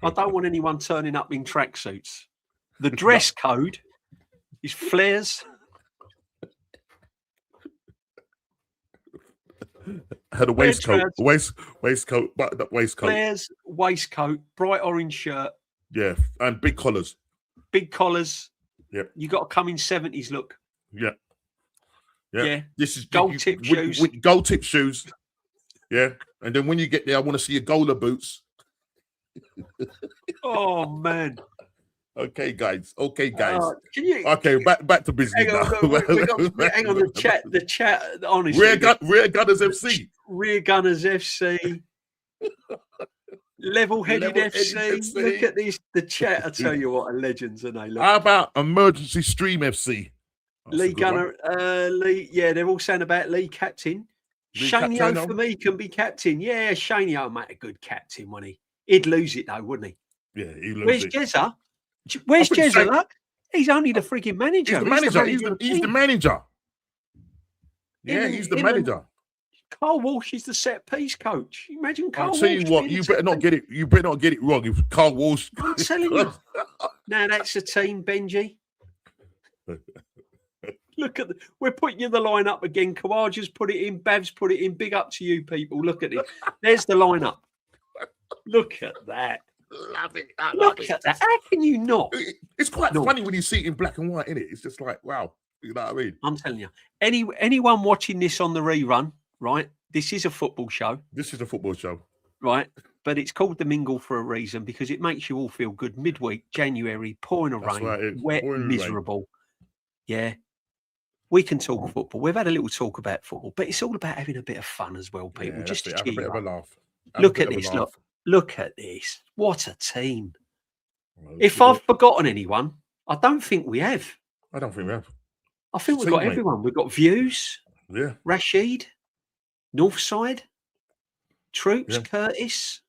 Speaker 1: I don't want anyone turning up in tracksuits. The dress code is flares.
Speaker 2: Had a waistcoat, buttoned up waistcoat.
Speaker 1: Flares, waistcoat, bright orange shirt.
Speaker 2: Yeah, and big collars.
Speaker 1: Yep. You got to come in 70s look.
Speaker 2: Yeah. This is
Speaker 1: gold tip shoes.
Speaker 2: With gold tip shoes. Yeah. And then when you get there, I want to see your goaler boots.
Speaker 1: Oh man.
Speaker 2: Okay, guys. Okay, back to business.
Speaker 1: Hang on, the chat. Honestly,
Speaker 2: Rear Gunners FC.
Speaker 1: Rear Gunners FC. Level-headed FC. Look at this. The chat. I tell you what, are legends, aren't they? Look.
Speaker 2: How about Emergency Stream FC?
Speaker 1: Lee Gunner. Lee. Yeah, they're all saying about Lee captain. Shaney for me can be captain. Yeah, Shaney make a good captain, wouldn't he? He'd lose it though, wouldn't he?
Speaker 2: Yeah, he'd lose
Speaker 1: Where's
Speaker 2: it.
Speaker 1: Jezza? Where's Jezza? Look, he's only the freaking manager.
Speaker 2: He's the manager. Yeah, he's the manager.
Speaker 1: Carl Walsh is the set piece coach. Imagine Carl Walsh.
Speaker 2: I'll tell you what, you better not get it. You better not get it wrong. If Carl Walsh,
Speaker 1: I'm telling you. Now that's a team, Benji. Look at we're putting you the lineup again. Kawaja's put it in. Bav's put it in. Big up to you people. Look at it. There's the lineup. Look at that.
Speaker 2: Love it.
Speaker 1: Look at that. How can you not?
Speaker 2: It's quite funny when you see it in black and white, isn't it? It's just like, wow. You know what I mean?
Speaker 1: I'm telling you. Anyone watching this on the rerun, right? This is a football show. Right? But it's called The Mingle for a reason because it makes you all feel good. Midweek, January, pouring rain, wet, miserable. Yeah. We can talk football. We've had a little talk about football, but it's all about having a bit of fun as well, people.
Speaker 2: Yeah,
Speaker 1: just to
Speaker 2: have a bit of a laugh.
Speaker 1: Look at this. Look at this. What a team. If I've forgotten anyone, I don't think we have.
Speaker 2: I don't think we have.
Speaker 1: I think we've got everyone. We've got Views.
Speaker 2: Yeah.
Speaker 1: Rashid. Northside. Troops.
Speaker 2: Yeah.
Speaker 1: Curtis.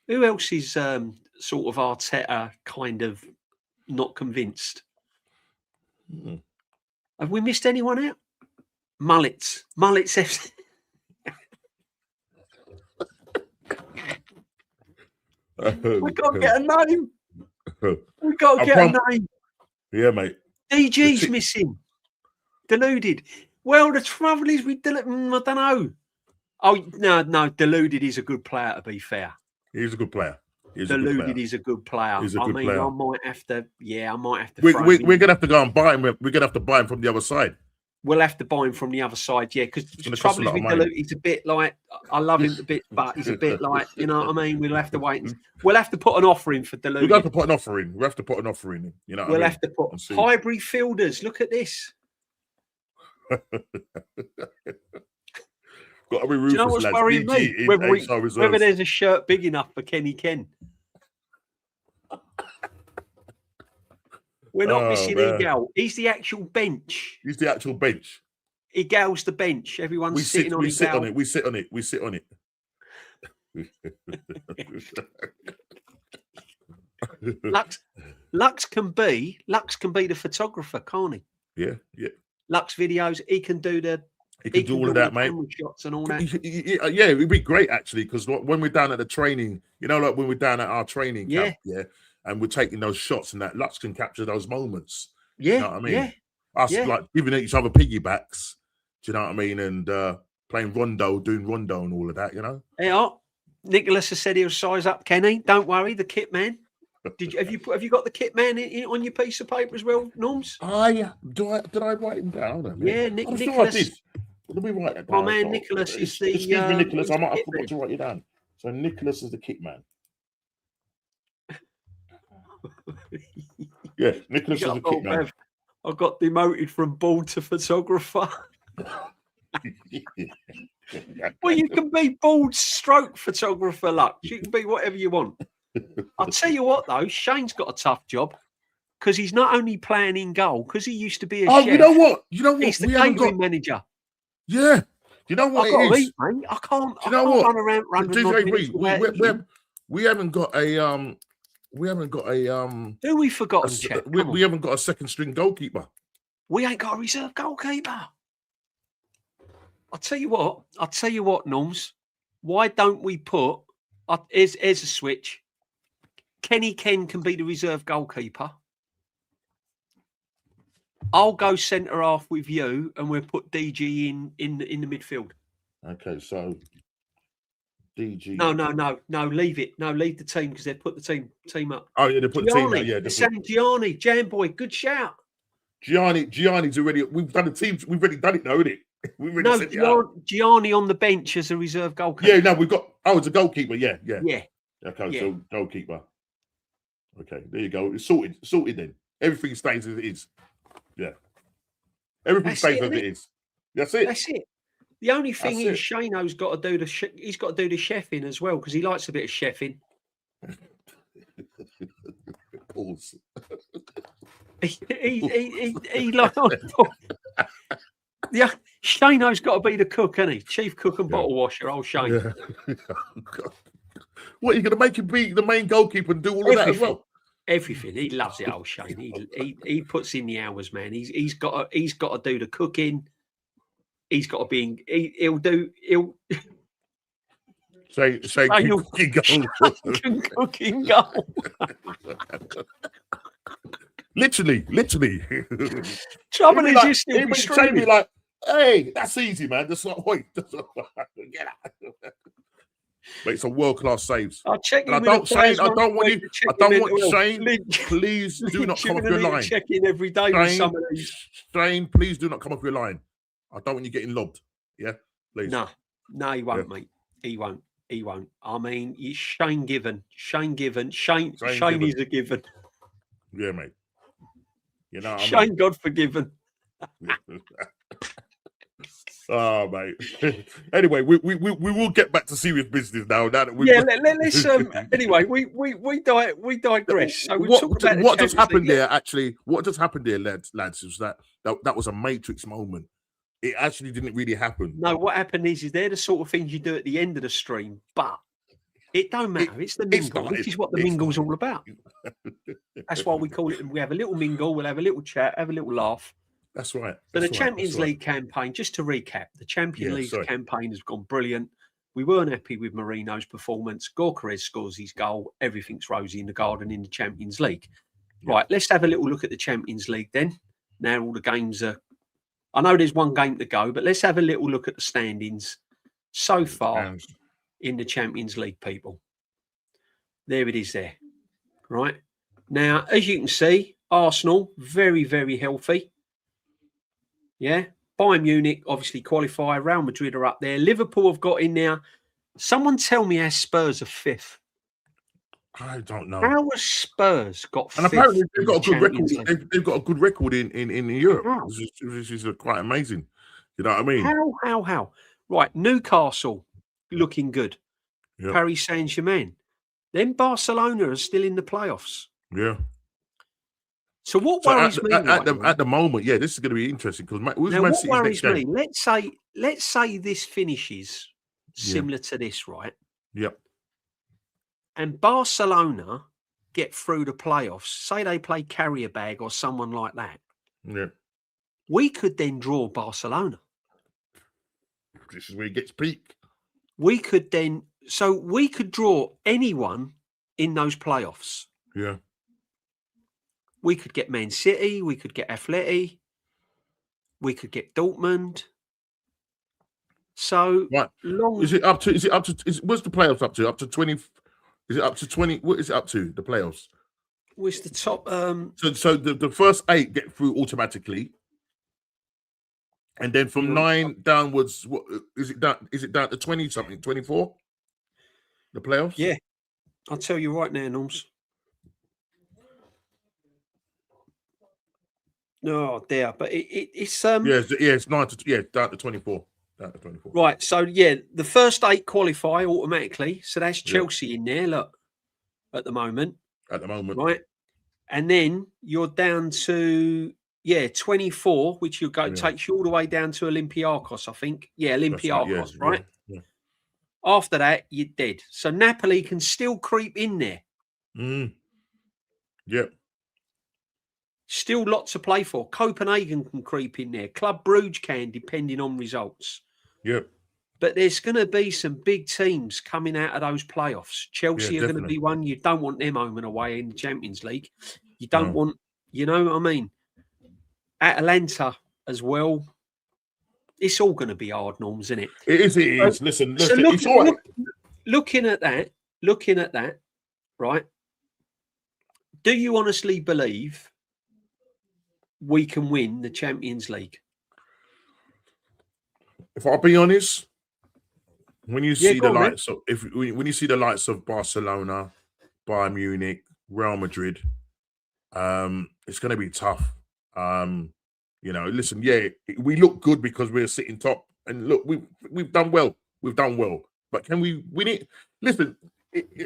Speaker 1: Who else is sort of Arteta kind of not convinced? Have we missed anyone out? Mullets FC. We got to get a name. We got to get a name.
Speaker 2: Yeah, mate.
Speaker 1: DG's missing. Deluded. Well, the trouble is with Deluded. I don't know. Oh, no. Deluded is a good player, to be fair.
Speaker 2: He's a good player.
Speaker 1: Deluded is a good player.
Speaker 2: He's a good player.
Speaker 1: I might have to.
Speaker 2: We're gonna have to go and buy him. We're gonna have to buy him from the other side.
Speaker 1: We'll have to buy him from the other side, yeah. Because the trouble is with Deluded, he's a bit like I love him a bit, but he's a bit like you know what I mean. We'll have to wait. We'll have to put an offer in for Deluded.
Speaker 2: We'll have to put an offer in. You know,
Speaker 1: we'll have to put Highbury fielders. Look at this.
Speaker 2: Got to be ruthless,
Speaker 1: do you know what's
Speaker 2: lads?
Speaker 1: worrying me? Whether there's a shirt big enough for Kenny Ken. We're not missing Egal. He's the actual bench. Egal's the bench. Everyone's sitting on it.
Speaker 2: We sit on it.
Speaker 1: Lux can be the photographer, can't he?
Speaker 2: Yeah.
Speaker 1: Lux videos. He can do
Speaker 2: all of that, mate.
Speaker 1: Shots and all that.
Speaker 2: Yeah, it'd be great actually because when we're down at the training, you know, like when we're down at our training camp, and we're taking those shots and that, Lux can capture those moments.
Speaker 1: Yeah,
Speaker 2: you know what I mean?
Speaker 1: Yeah.
Speaker 2: Us like giving each other piggybacks. Do you know what I mean? And playing rondo, doing rondo and all of that, you know.
Speaker 1: Yeah, Nicholas has said he'll size up Kenny. Don't worry, the kit man. Have you got the kit man on your piece of paper as well, Norms?
Speaker 2: Did I write him down? Hold on a minute.
Speaker 1: Yeah,
Speaker 2: I'm sure I
Speaker 1: Nicholas.
Speaker 2: did. Let me write that
Speaker 1: My
Speaker 2: down.
Speaker 1: man Nicholas is the.
Speaker 2: Excuse me, Nicholas. I might have forgot
Speaker 1: man.
Speaker 2: to write you down. So Nicholas is the kit man. Yeah, Nicholas is the kit man.
Speaker 1: I got demoted from bald to photographer. Well, you can be bald stroke photographer, Lux. You can be whatever you want. I'll tell you what, though, Shane's got a tough job because he's not only playing in goal, because he used to be a chef.
Speaker 2: You know what?
Speaker 1: He's the catering manager.
Speaker 2: Yeah. You know what it is?
Speaker 1: Eat, mate. I can't
Speaker 2: run
Speaker 1: around
Speaker 2: DJ, we haven't got a
Speaker 1: Who we forgotten, Chet?
Speaker 2: We haven't got a second string goalkeeper.
Speaker 1: We ain't got a reserve goalkeeper. I'll tell you what, Norms. Why don't we put here's a switch. Kenny Ken can be the reserve goalkeeper. I'll go centre half with you, and we'll put DG in the midfield.
Speaker 2: Okay, so DG.
Speaker 1: No, leave it. No, leave the team because they've put the team up.
Speaker 2: Oh yeah, they put the team up. Yeah,
Speaker 1: Gianni, Jam Boy, good shout.
Speaker 2: Gianni's already. We've done the teams. We've already done it, though, isn't it?
Speaker 1: Gianni on the bench as a reserve goalkeeper.
Speaker 2: Yeah, no, we've got. Oh, it's a goalkeeper. Yeah. Okay, so goalkeeper. Okay, there you go. It's sorted then. Everything stays as it is. Yeah. Everything stays as it is. That's it.
Speaker 1: The only thing is, Shano's got to do he's got to do the chefing as well because he likes a bit of chefing.
Speaker 2: Pause.
Speaker 1: he like. Yeah, Shano's got to be the cook, hasn't he? Chief cook and bottle washer, old Shane.
Speaker 2: Yeah. What, are you going to make him be the main goalkeeper and do all of that as well?
Speaker 1: Everything. He loves it, old Shane. He puts in the hours, man. He's got to do the cooking. He's got to be. He'll
Speaker 2: say
Speaker 1: cooking goal.
Speaker 2: Literally.
Speaker 1: Trouble is, you still
Speaker 2: say me like, hey, that's easy, man. That's not wait. Get out. But it's a world-class saves.
Speaker 1: I'll check.
Speaker 2: I don't want Shane. Please do not come off your line.
Speaker 1: Checking every day with some of these.
Speaker 2: Shane, please do not come off your line. I don't want you getting lobbed. Yeah, please.
Speaker 1: No, he won't, mate. He won't. I mean, it's Shane Given. Shane is a given.
Speaker 2: Yeah, mate. You know,
Speaker 1: Shane God forgiven.
Speaker 2: Oh, mate. Anyway, we will get back to serious business now. Let's
Speaker 1: anyway, we digress. So
Speaker 2: what just happened there? Actually, what just happened there, lads, is that was a Matrix moment. It actually didn't really happen.
Speaker 1: No, what happened is they're the sort of things you do at the end of the stream, but it don't matter. It's the mingle. This is what the mingle's all about. That's why we call it. We have a little mingle. We'll have a little chat, have a little laugh.
Speaker 2: That's right.
Speaker 1: So the Champions League campaign, just to recap, the Champions League campaign has gone brilliant. We weren't happy with Marino's performance. Gorkarez scores his goal. Everything's rosy in the garden in the Champions League. Yeah. Right, let's have a little look at the Champions League then. Now all the games are... I know there's one game to go, but let's have a little look at the standings so far in the Champions League, people. There it is there. Right. Now, as you can see, Arsenal, very, very healthy. Yeah. Bayern Munich, obviously qualify. Real Madrid are up there. Liverpool have got in now. Someone tell me how Spurs are fifth.
Speaker 2: I don't know.
Speaker 1: How has Spurs got fifth?
Speaker 2: And apparently they've got a good record. They've got a good record in Europe. This is quite amazing. You know what I mean?
Speaker 1: How? Right, Newcastle looking good.
Speaker 2: Yep.
Speaker 1: Paris Saint-Germain. Then Barcelona are still in the playoffs.
Speaker 2: Yeah.
Speaker 1: So what worries me
Speaker 2: at the moment? Yeah, this is going to be interesting because what
Speaker 1: worries me? Let's say this finishes similar to this, right?
Speaker 2: Yep.
Speaker 1: And Barcelona get through the playoffs. Say they play Carrier Bag or someone like that.
Speaker 2: Yeah.
Speaker 1: We could then draw Barcelona.
Speaker 2: This is where it gets peak.
Speaker 1: We could draw anyone in those playoffs.
Speaker 2: Yeah.
Speaker 1: We could get Man City. We could get Atleti. We could get Dortmund. So
Speaker 2: right.
Speaker 1: long.
Speaker 2: Is it up to? What's the playoffs up to? Up to 20? Is it up to 20? What is it up to? The playoffs.
Speaker 1: What's the top?
Speaker 2: So the first 8 get through automatically, and then from 9 downwards, what is it down? Is it down to 20 something? 24? The playoffs?
Speaker 1: Yeah, I'll tell you right now, Norms. Oh dear, but it's
Speaker 2: it's 9 to down to 24. Down to 24.
Speaker 1: Right. So the first 8 qualify automatically. So that's Chelsea in there. Look, at the moment. Right. And then you're down to 24, which takes you all the way down to Olympiacos, I think. Yeah, Olympiacos, right?
Speaker 2: Yeah.
Speaker 1: After that, you're dead. So Napoli can still creep in there.
Speaker 2: Yep.
Speaker 1: Still lots to play for. Copenhagen can creep in there. Club Brugge can, depending on results.
Speaker 2: Yep.
Speaker 1: But there's going to be some big teams coming out of those playoffs. Chelsea are going to be one. You don't want them home and away in the Champions League. You don't want, you know what I mean? Atalanta as well. It's all going to be hard, Norms, isn't it?
Speaker 2: It is. Listen.
Speaker 1: So
Speaker 2: it's all right.
Speaker 1: Looking at that, right? Do you honestly believe we can win the Champions League?
Speaker 2: If I'll be honest, when you see the likes of when you see the likes of Barcelona, Bayern Munich, Real Madrid, it's going to be tough. Listen, we look good because we're sitting top, and look, we've done well. But can we win it? Listen,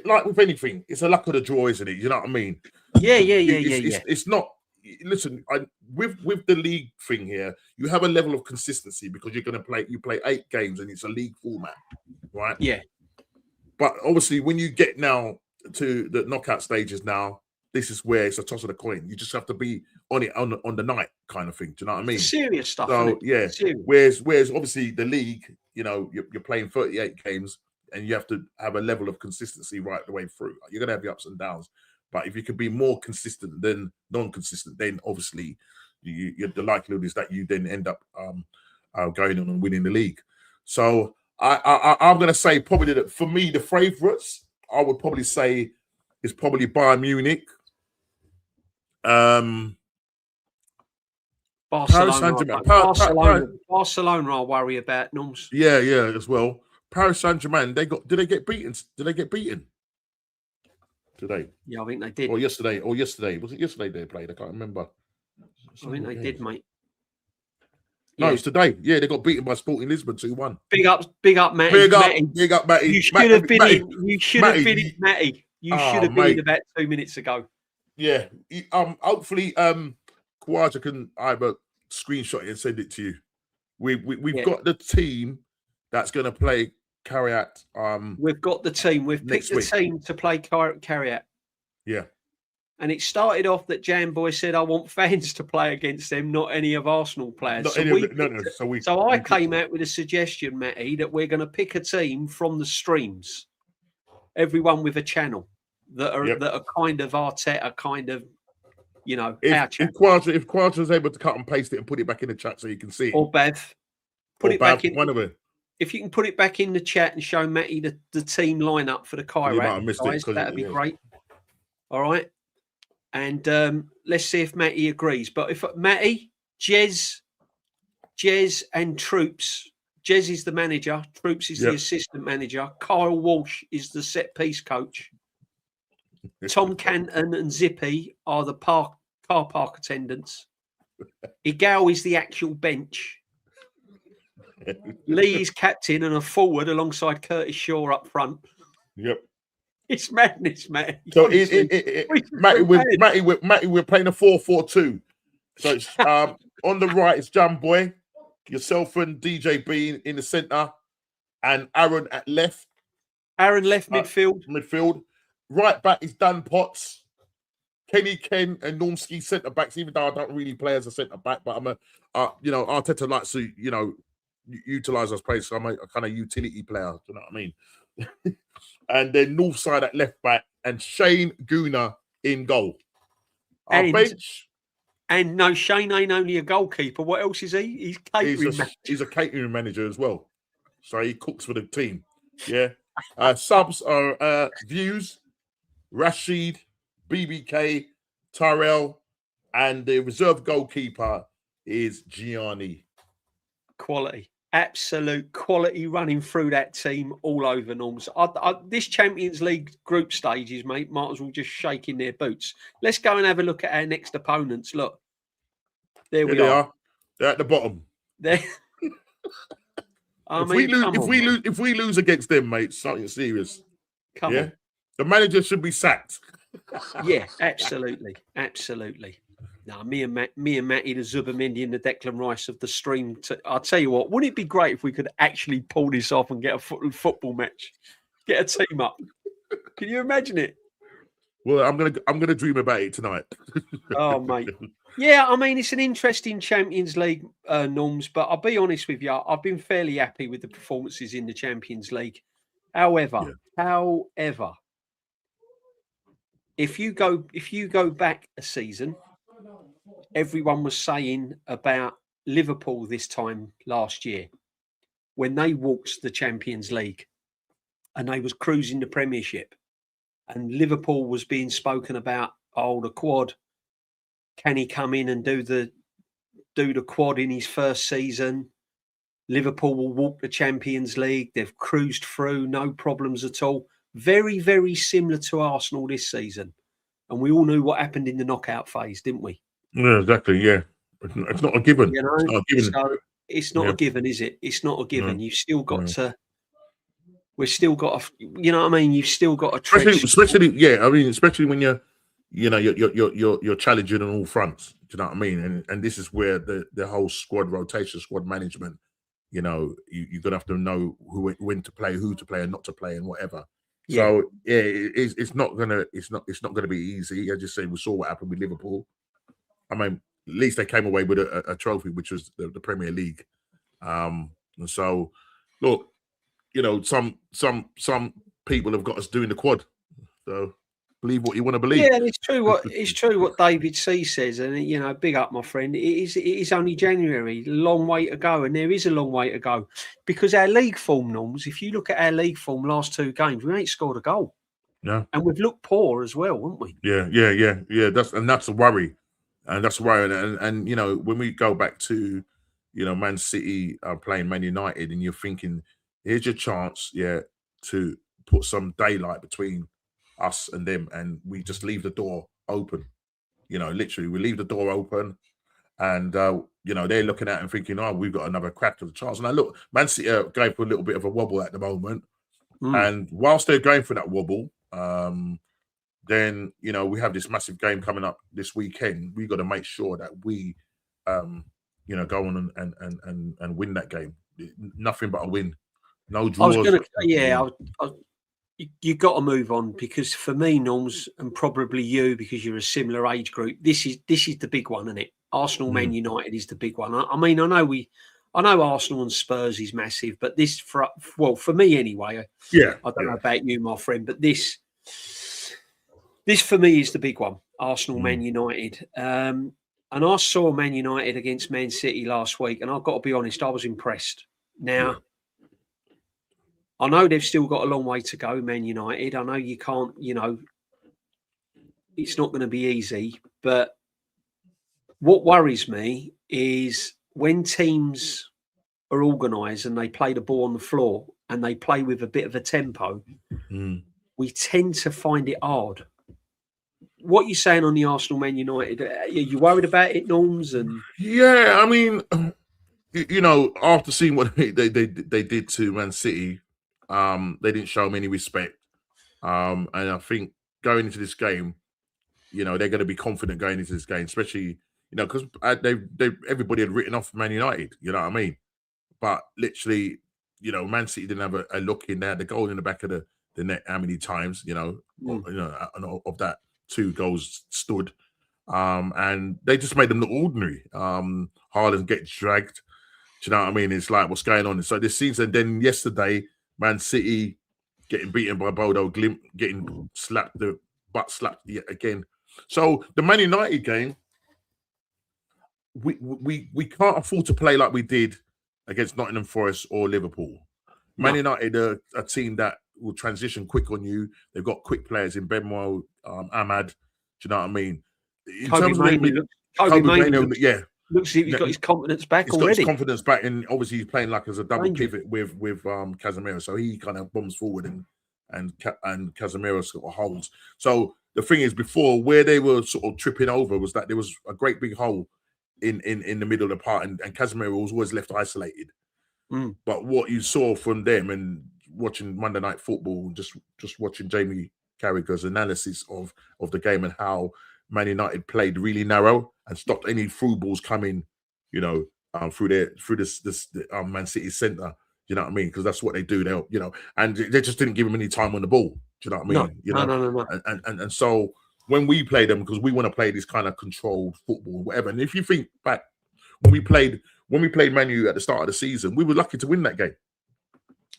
Speaker 2: like with anything, it's a luck of the draw, isn't it? You know what I mean?
Speaker 1: Yeah.
Speaker 2: It's not. Listen, with the league thing here, you have a level of consistency because you're going to play. You play 8 games, and it's a league format, right?
Speaker 1: Yeah.
Speaker 2: But obviously, when you get now to the knockout stages, now this is where it's a toss of the coin. You just have to be on it on the night, kind of thing. Do you know what I mean?
Speaker 1: Serious stuff.
Speaker 2: So Whereas obviously the league, you're playing 38 games, and you have to have a level of consistency right the way through. You're going to have your ups and downs. But if you can be more consistent than non-consistent, then obviously the likelihood is that you then end up going on and winning the league. So I'm going to say probably that for me, the favourites, I would probably say is probably Bayern Munich,
Speaker 1: Barcelona, I worry about, Norms.
Speaker 2: Yeah, as well. Paris Saint-Germain, did they get beaten? Today?
Speaker 1: Yeah, I think they did.
Speaker 2: Or yesterday. Was it yesterday they played? I can't remember.
Speaker 1: I think they did, mate.
Speaker 2: No, it's today. Yeah, they got beaten by Sporting Lisbon 2-1.
Speaker 1: Big up, Matty.
Speaker 2: Big up, Matty.
Speaker 1: You should have been in. You should have been in, Matty. You should have been in about 2 minutes ago.
Speaker 2: Yeah. Hopefully, Kawaja can either screenshot it and send it to you. We've got the team that's going to play Carriat.
Speaker 1: We've got the team. We've picked the team to play Carriat.
Speaker 2: Yeah.
Speaker 1: And it started off that Jan Boy said, I want fans to play against them, not any of Arsenal players. So I came out with a suggestion, Matty, that we're going to pick a team from the streams. Everyone with a channel that are kind of Arteta, kind of, our channel.
Speaker 2: If Quadra is able to cut and paste it and put it back in the chat so you can see it.
Speaker 1: Or Bev. Put it back in.
Speaker 2: One of it.
Speaker 1: If you can put it back in the chat and show Matty the team lineup for the Kyrat, guys, that'd be great. All right. And let's see if Matty agrees. But if Matty, Jez and Troops, Jez is the manager, Troops is the assistant manager, Kyle Walsh is the set piece coach, Tom Canton and Zippy are the car park attendants, Igal is the actual bench, Lee is captain and a forward alongside Curtis Shaw up front.
Speaker 2: Yep.
Speaker 1: It's madness, man.
Speaker 2: So Matty, we're playing a 4-4-2. So it's, on the right is Jam Boy, yourself and DJ B in the centre, and Aaron at left.
Speaker 1: Aaron left
Speaker 2: midfield. Right back is Dan Potts, Kenny Ken and Normski centre backs. Even though I don't really play as a centre back, but I'm Arteta likes to utilize us players. So I'm a kind of utility player. Do you know what I mean? And then north side at left back and Shane Gooner in goal. Our bench.
Speaker 1: And no, Shane ain't only a goalkeeper. What else is he? He's catering manager.
Speaker 2: He's a catering manager as well. so he cooks for the team. Yeah. Subs are Views, Rashid, BBK, Tyrell, and the reserve goalkeeper is Gianni.
Speaker 1: Quality. Absolute quality running through that team all over, Norms. This Champions League group stages, mate, might as well just shake in their boots. Let's go and have a look at our next opponents. Look, there we are.
Speaker 2: They're at the bottom.
Speaker 1: There.
Speaker 2: If we lose against them, mate, something serious.
Speaker 1: Come on.
Speaker 2: The manager should be sacked.
Speaker 1: Yeah, absolutely. No, me and Matty, the Zubamendi and the Declan Rice of the stream. I'll tell you what, wouldn't it be great if we could actually pull this off and get a football match, get a team up? Can you imagine it?
Speaker 2: Well, I'm gonna dream about it tonight.
Speaker 1: Oh, mate. Yeah, I mean, it's an interesting Champions League, Norms, but I'll be honest with you, I've been fairly happy with the performances in the Champions League. However, if you go back a season, everyone was saying about Liverpool this time last year when they walked the Champions League and they was cruising the Premiership, and Liverpool was being spoken about. Oh, the quad. Can he come in and do the quad in his first season? Liverpool will walk the Champions League. They've cruised through, no problems at all. Very, very similar to Arsenal this season. And we all knew what happened in the knockout phase, didn't we?
Speaker 2: Yeah, exactly. Yeah. It's not a given.
Speaker 1: You know? It's not a given, is it? It's not a given. You've still got to... We've still got to... You know what I mean? You've still got to...
Speaker 2: Especially when you're challenging on all fronts. Do you know what I mean? And this is where the whole squad rotation, squad management, you're gonna have to know when to play, who to play, and not to play, and whatever. Yeah. So it's not gonna be easy. As you say, we saw what happened with Liverpool. I mean, at least they came away with a trophy, which was the Premier League. And so, look, some people have got us doing the quad. So believe what you want to believe.
Speaker 1: Yeah, it's true what David C says, and big up, my friend. It is only January, long way to go, and there is a long way to go because our league form, Norms. If you look at our league form, last two games, we ain't scored a goal.
Speaker 2: No,
Speaker 1: and we've looked poor as well, haven't we?
Speaker 2: Yeah. That's a worry, and that's a worry. And when we go back to Man City playing Man United, and you're thinking, here's your chance, to put some daylight between us and them, and we just leave the door open. Literally, we leave the door open, and they're looking at it and thinking, "Oh, we've got another crack of the chance." And I look, Man City are going for a little bit of a wobble at the moment, and whilst they're going for that wobble, then we have this massive game coming up this weekend. We got to make sure that we, go on and win that game. Nothing but a win. No draws.
Speaker 1: You got to move on because for me, Norms, and probably you, because you're a similar age group, this is the big one, isn't it? Arsenal, Man United is the big one. I mean, I know Arsenal and Spurs is massive, but this, for me anyway. I don't know about you, my friend, but this for me is the big one. Arsenal, Man United, and I saw Man United against Man City last week, and I've got to be honest, I was impressed. Now. I know they've still got a long way to go, Man United. I know you can't, it's not going to be easy. But what worries me is when teams are organised and they play the ball on the floor and they play with a bit of a tempo, we tend to find it hard. What are you saying on the Arsenal, Man United? Are you worried about it, Norms? And
Speaker 2: yeah, I mean, after seeing what they did to Man City, they didn't show him any respect. And I think going into this game, they're going to be confident going into this game, especially, because everybody had written off Man United, you know what I mean? But literally, Man City didn't have a look in there. The goal in the back of the net, how many times, of that 2 goals stood. And they just made them look ordinary. Haaland gets dragged. Do you know what I mean? It's like, what's going on? And so this season, then yesterday, Man City getting beaten by Bodo Glimt, getting butt slapped yet again. So the Man United game, we can't afford to play like we did against Nottingham Forest or Liverpool. Man United are a team that will transition quick on you. They've got quick players in Benmo, Ahmad. Do you know what I mean? In
Speaker 1: Kobe
Speaker 2: terms of
Speaker 1: Kobe Mainoo looks
Speaker 2: yeah,
Speaker 1: looks as if he's got his confidence back
Speaker 2: he's
Speaker 1: already.
Speaker 2: got his confidence back, and obviously he's playing like as a double
Speaker 1: Danger.
Speaker 2: pivot with Casemiro, so he kind of bombs forward and Casemiro sort of holds. So the thing is, before where they were sort of tripping over was that there was a great big hole in the middle of the park, and Casemiro was always left isolated. But what you saw from them and watching Monday Night Football, just watching Jamie Carragher's analysis of the game and how Man United played really narrow and stopped any through balls coming, you know, through this Man City centre. You know what I mean? Because that's what they do. They'll, you know, and they just didn't give him any time on the ball. Do you know what I mean?
Speaker 1: No.
Speaker 2: And so when we play them, because we want to play this kind of controlled football, whatever. And if you think back when we played Man U at the start of the season, we were lucky to win that game.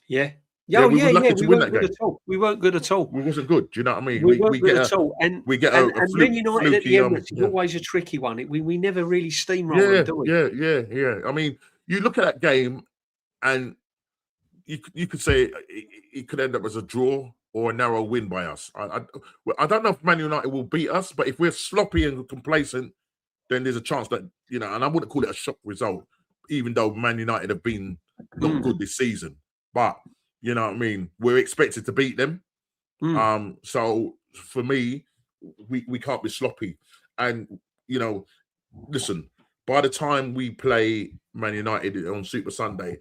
Speaker 1: Yeah.
Speaker 2: We were lucky to win that game.
Speaker 1: We weren't good at all.
Speaker 2: We wasn't good. Do you know what I mean?
Speaker 1: We weren't good at all. And
Speaker 2: we get
Speaker 1: and
Speaker 2: a
Speaker 1: Man United at the Emirates is
Speaker 2: yeah.
Speaker 1: always a tricky one. We never really steamroll them, do we?
Speaker 2: Yeah. I mean, you look at that game, and you could say it could end up as a draw or a narrow win by us. I don't know if Man United will beat us, but if we're sloppy and complacent, then there's a chance that, you know, and I wouldn't call it a shock result, even though Man United have been not good this season. But you know what I mean? We're expected to beat them. So for me, we can't be sloppy. And, you know, listen, by the time we play Man United on Super Sunday,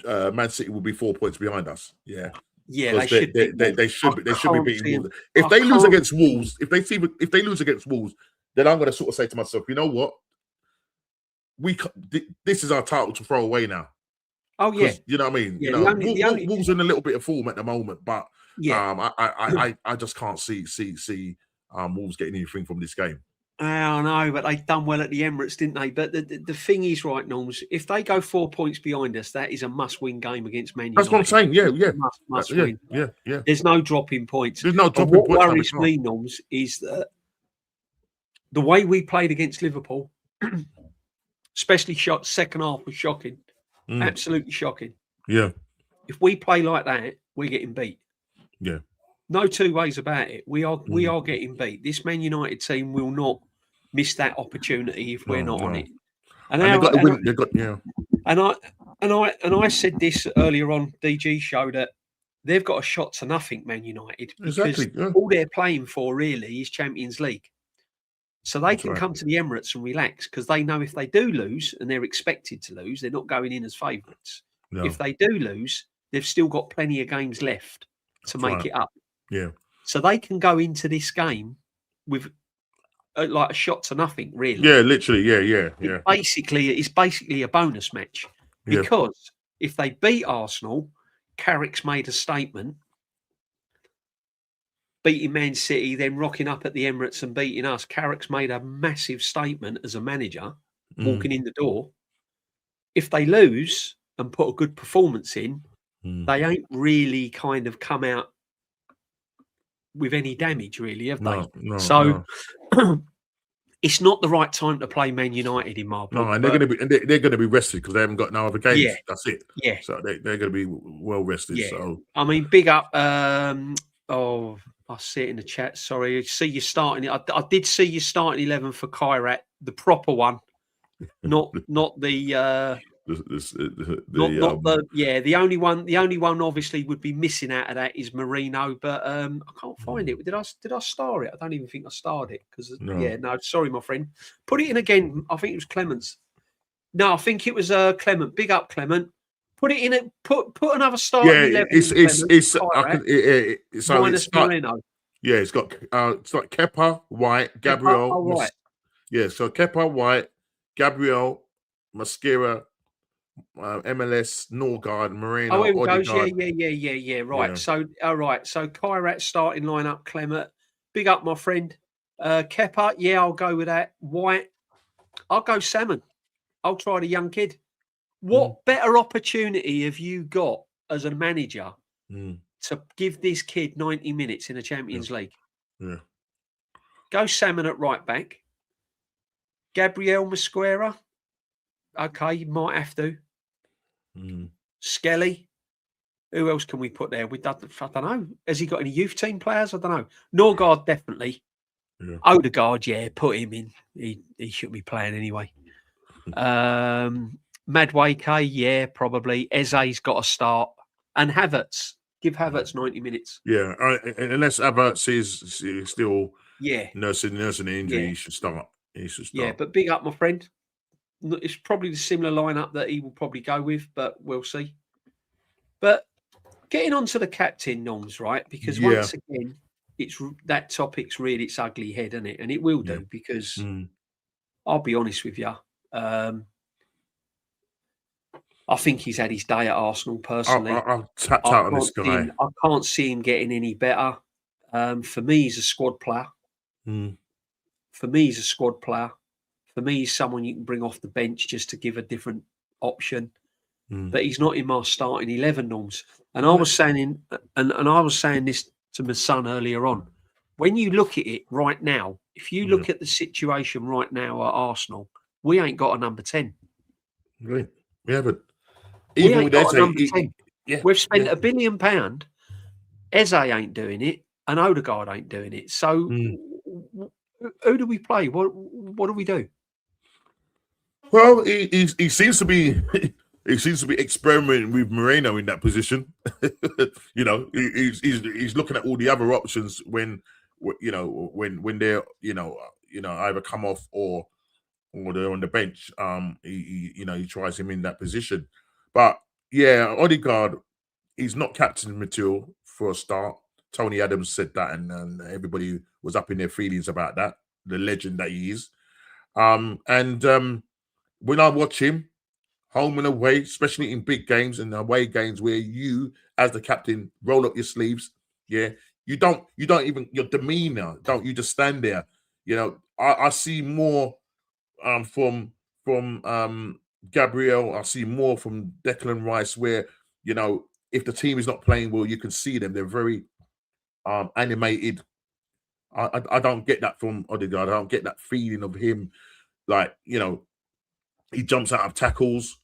Speaker 2: Man City will be 4 points behind us. Yeah.
Speaker 1: Yeah,
Speaker 2: they should be beating Wolves. If they lose against Wolves, if they lose against Wolves, then I'm going to sort of say to myself, you know what? This is our title to throw away now.
Speaker 1: Oh yeah,
Speaker 2: you know what I mean.
Speaker 1: Yeah,
Speaker 2: you know, Wolves in a little bit of form at the moment, but I just can't see Wolves getting anything from this game.
Speaker 1: I know, but they've done well at the Emirates, didn't they? But the thing is, right, Norms, if they go 4 points behind us, that is a must-win game against Man United.
Speaker 2: That's what I'm saying. Yeah.
Speaker 1: Must win.
Speaker 2: Yeah.
Speaker 1: There's no dropping points.
Speaker 2: There's no dropping points.
Speaker 1: What worries me, Norms, is that the way we played against Liverpool, especially second half, was shocking. Absolutely shocking.
Speaker 2: Yeah.
Speaker 1: If we play like that, we're getting beat.
Speaker 2: Yeah.
Speaker 1: No two ways about it. We are getting beat. This Man United team will not miss that opportunity if we're not on it.
Speaker 2: And they got the win.
Speaker 1: And I said this earlier on DG show that they've got a shot to nothing, Man United, because all they're playing for really is Champions League. So they can come to the Emirates and relax, because they know if they do lose, and they're expected to lose, they're not going in as favourites. No. If they do lose, they've still got plenty of games left to make it up.
Speaker 2: Yeah.
Speaker 1: So they can go into this game with like a shot to nothing, really.
Speaker 2: Yeah, literally. Yeah.
Speaker 1: It's basically a bonus match, because if they beat Arsenal, Carrick's made a statement. Beating Man City, then rocking up at the Emirates and beating us. Carrick's made a massive statement as a manager, walking in the door. If they lose and put a good performance in, they ain't really kind of come out with any damage, really, have they? No. It's not the right time to play Man United in my book.
Speaker 2: No, and they're going to be rested because they haven't got no other games.
Speaker 1: Yeah.
Speaker 2: That's it.
Speaker 1: Yeah.
Speaker 2: So they're going to be well rested.
Speaker 1: Yeah.
Speaker 2: So
Speaker 1: I mean, big up. I see it in the chat. Sorry, I see you starting. I did see you starting 11 for Kairat, the proper one, not the the only one. The only one obviously would be missing out of that is Marino, but I can't find it. Did I star it? I don't even think I starred it because sorry, my friend. Put it in again. I think it was Clement's. No, I think it was Clement. Big up, Clement. Put it in it. Put another star.
Speaker 2: Yeah, it's
Speaker 1: minus Marino.
Speaker 2: Yeah, it's got Kepa, White, Gabriel.
Speaker 1: Right.
Speaker 2: Yeah, so Kepa, White, Gabriel, Mascara, MLS, Norgard, Marino.
Speaker 1: Oh, here it goes. Yeah. Right. Yeah. So, all right. So, Kairat starting lineup. Clement. Big up, my friend. Kepa. Yeah, I'll go with that. White. I'll go Salmon. I'll try the young kid. What better opportunity have you got as a manager to give this kid 90 minutes in the Champions League?
Speaker 2: Yeah.
Speaker 1: Go Salmon at right back. Gabriel Mosquera. Okay, you might have to. Skelly. Who else can we put there? I don't know. Has he got any youth team players? I don't know. Norgard, definitely.
Speaker 2: Yeah.
Speaker 1: Odegaard, yeah, put him in. He should be playing anyway. Madueke, yeah, probably. Eze's got to start. And Havertz. Give Havertz 90 minutes.
Speaker 2: Yeah, unless Havertz is still
Speaker 1: Yeah.
Speaker 2: nursing an injury, he should start.
Speaker 1: Yeah, but big up, my friend. It's probably the similar lineup that he will probably go with, but we'll see. But getting on to the captain norms, right? Because once again, that topic's reared its ugly head, isn't it? And it will do because I'll be honest with you. I think he's had his day at Arsenal personally.
Speaker 2: I've tapped out on this guy.
Speaker 1: I can't see him getting any better. For me, he's a squad player. For me, he's a squad player. For me, he's someone you can bring off the bench just to give a different option. But he's not in my starting 11 norms. And I was saying, and I was saying this to my son earlier on. When you look at it right now, if you look at the situation right now at Arsenal, we ain't got a number 10.
Speaker 2: Right. We haven't.
Speaker 1: We ain't got a number 10.
Speaker 2: Yeah,
Speaker 1: we've spent £1 billion. Eze ain't doing it, and Odegaard ain't doing it. So, who do we play? What do we do?
Speaker 2: Well, he seems to be he seems to be experimenting with Moreno in that position. You know, he's looking at all the other options when they're either come off or they're on the bench. He tries him in that position. But yeah, Odegaard, he's not captain material for a start. Tony Adams said that, and everybody was up in their feelings about that. The legend that he is. When I watch him, home and away, especially in big games and away games where you, as the captain, roll up your sleeves. Yeah, you don't even your demeanor. You just stand there. You know, I see more from Gabriel. I see more from Declan Rice, where if the team is not playing well, you can see them. They're very animated. I don't get that from Odegaard. I don't get that feeling of him. Like, he jumps out of tackles.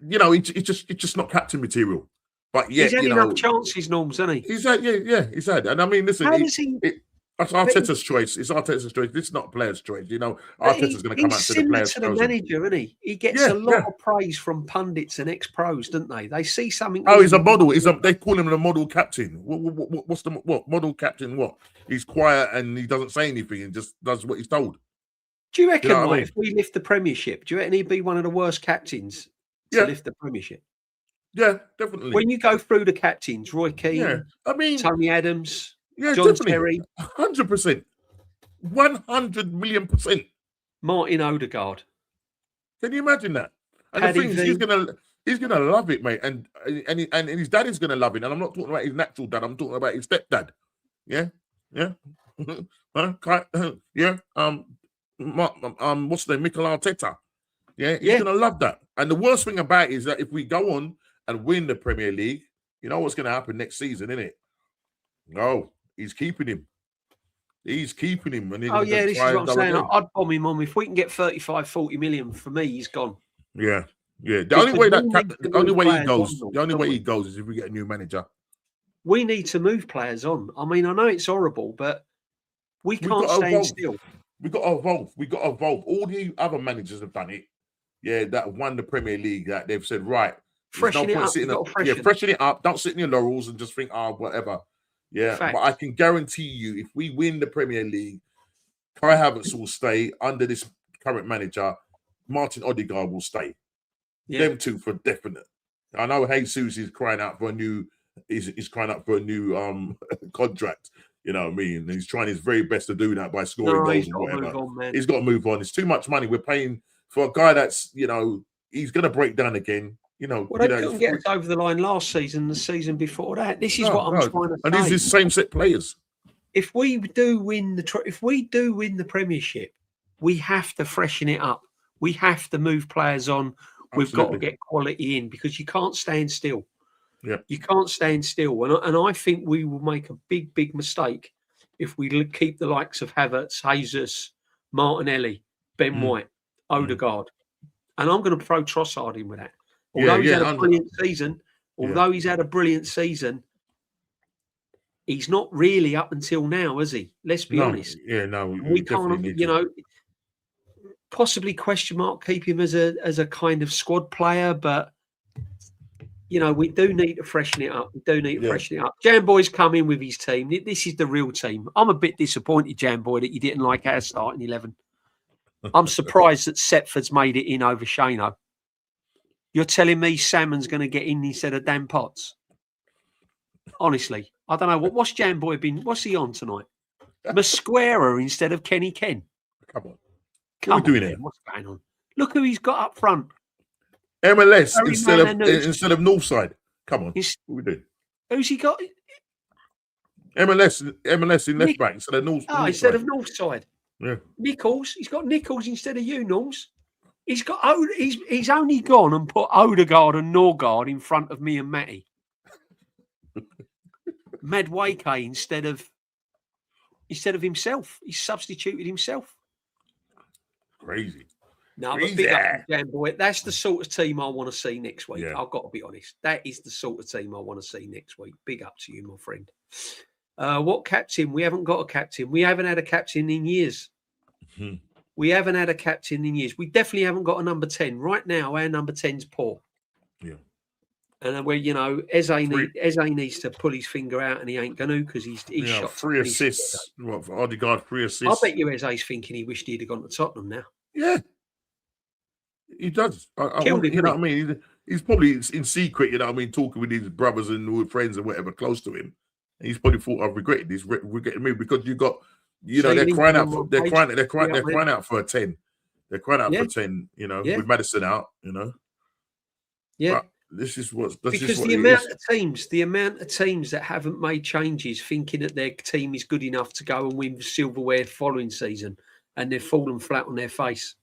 Speaker 2: It's just not captain material. But yet,
Speaker 1: he's had enough chances, Norms, hasn't he?
Speaker 2: He's had, he's had. And I mean, listen, it's Arteta's choice. It's Arteta's choice. It's not player's choice. Arteta's going to come out to the players.
Speaker 1: He's similar to the manager, isn't he? He gets a lot of praise from pundits and ex-pros, don't they? They see something.
Speaker 2: Oh, he's a model. They call him the model captain. What's the model captain? What? He's quiet and he doesn't say anything and just does what he's told.
Speaker 1: Do you reckon, if we lift the Premiership, do you reckon he'd be one of the worst captains to lift the Premiership?
Speaker 2: Yeah, definitely.
Speaker 1: When you go through the captains, Roy Keane, Tony Adams, John Terry,
Speaker 2: 100%, 100 million%.
Speaker 1: Martin Odegaard.
Speaker 2: Can you imagine that? And the thing is, he's gonna love it, mate, and his dad is gonna love it. And I'm not talking about his natural dad. I'm talking about his stepdad. Yeah. What's the name? Mikel Arteta. Yeah, he's gonna love that. And the worst thing about it is that if we go on and win the Premier League, you know what's gonna happen next season, isn't it? No, he's keeping him. He's keeping him. And
Speaker 1: this is what I'm saying. I'd bomb him on. If we can get 35, 40 million, for me, he's gone.
Speaker 2: Yeah. The only way he goes is if we get a new manager.
Speaker 1: We need to move players on. I mean, I know it's horrible, but we can't stand still.
Speaker 2: We've got to evolve. All the other managers have done it. Yeah, that won the Premier League. That they've said, right,
Speaker 1: freshen it
Speaker 2: up. Don't sit in your laurels and just think, whatever. Yeah, but I can guarantee you, if we win the Premier League, Kai Havertz will stay under this current manager. Martin Odegaard will stay. Yeah. Them two for definite. I know Jesus is crying out for a new. He's crying out for a new contract. You know what I mean? And he's trying his very best to do that by scoring goals and whatever. He's got to move on. It's too much money. We're paying for a guy that's, he's going to break down again. They couldn't
Speaker 1: get us over the line last season, the season before that. This is what I'm trying to say.
Speaker 2: And these are the same set players.
Speaker 1: If we do win the Premiership, we have to freshen it up. We have to move players on. We've got to get quality in because you can't stand still.
Speaker 2: Yeah,
Speaker 1: you can't stand still, and I think we will make a big mistake if we keep the likes of Havertz, Jesus, Martinelli, Ben White, Odegaard, and I'm going to throw Trossard in with that. Although he's had a brilliant season, Although he's had a brilliant season, he's not really up until now, has he? Let's be honest.
Speaker 2: Yeah, no,
Speaker 1: we can't, possibly question mark keep him as a kind of squad player, but we do need to freshen it up. We do need to freshen it up. Jamboy's come in with his team. This is the real team. I'm a bit disappointed, Jamboy, that you didn't like our starting 11. I'm surprised that Setford's made it in over Shano. You're telling me Salmon's going to get in instead of Dan Potts? Honestly, I don't know. What's Jamboy been? What's he on tonight? Mosquera instead of Kenny Ken.
Speaker 2: Come on.
Speaker 1: Come
Speaker 2: what are we doing
Speaker 1: on,
Speaker 2: here?
Speaker 1: What's going on? Look who he's got up front.
Speaker 2: MLS instead of Northside. Come on. What are we doing?
Speaker 1: Who's he got?
Speaker 2: MLS in left back instead of Northside.
Speaker 1: Instead of Northside.
Speaker 2: Yeah.
Speaker 1: Nichols. He's got Nichols instead of you, Norms. He's only gone and put Odegaard and Norgard in front of me and Matty. Medwake instead of himself. He's substituted himself.
Speaker 2: Crazy.
Speaker 1: No, but big up, Jamboy. That's the sort of team I want to see next week.
Speaker 2: Yeah.
Speaker 1: I've got to be honest. That is the sort of team I want to see next week. Big up to you, my friend. What captain? We haven't got a captain. We haven't had a captain in years.
Speaker 2: Mm-hmm.
Speaker 1: We haven't had a captain in years. We definitely haven't got a number 10. Right now, our number 10's poor.
Speaker 2: Yeah.
Speaker 1: And Eze needs to pull his finger out, and he ain't going to because he's shot
Speaker 2: 3 assists. What for Odegaard? 3 assists.
Speaker 1: I bet you Eze's thinking he wished he'd have gone to Tottenham now.
Speaker 2: Yeah, he does.
Speaker 1: Killed him,
Speaker 2: you know what I mean? He's probably in secret, talking with his brothers and friends and whatever close to him. And he's probably thought, I've regretted this, regretting me because you got, they're crying out for they're crying out for a 10. They're crying out for a 10. With Madison out.
Speaker 1: Yeah.
Speaker 2: But this is what
Speaker 1: the amount of teams that haven't made changes, thinking that their team is good enough to go and win silverware following season, and they've fallen flat on their face.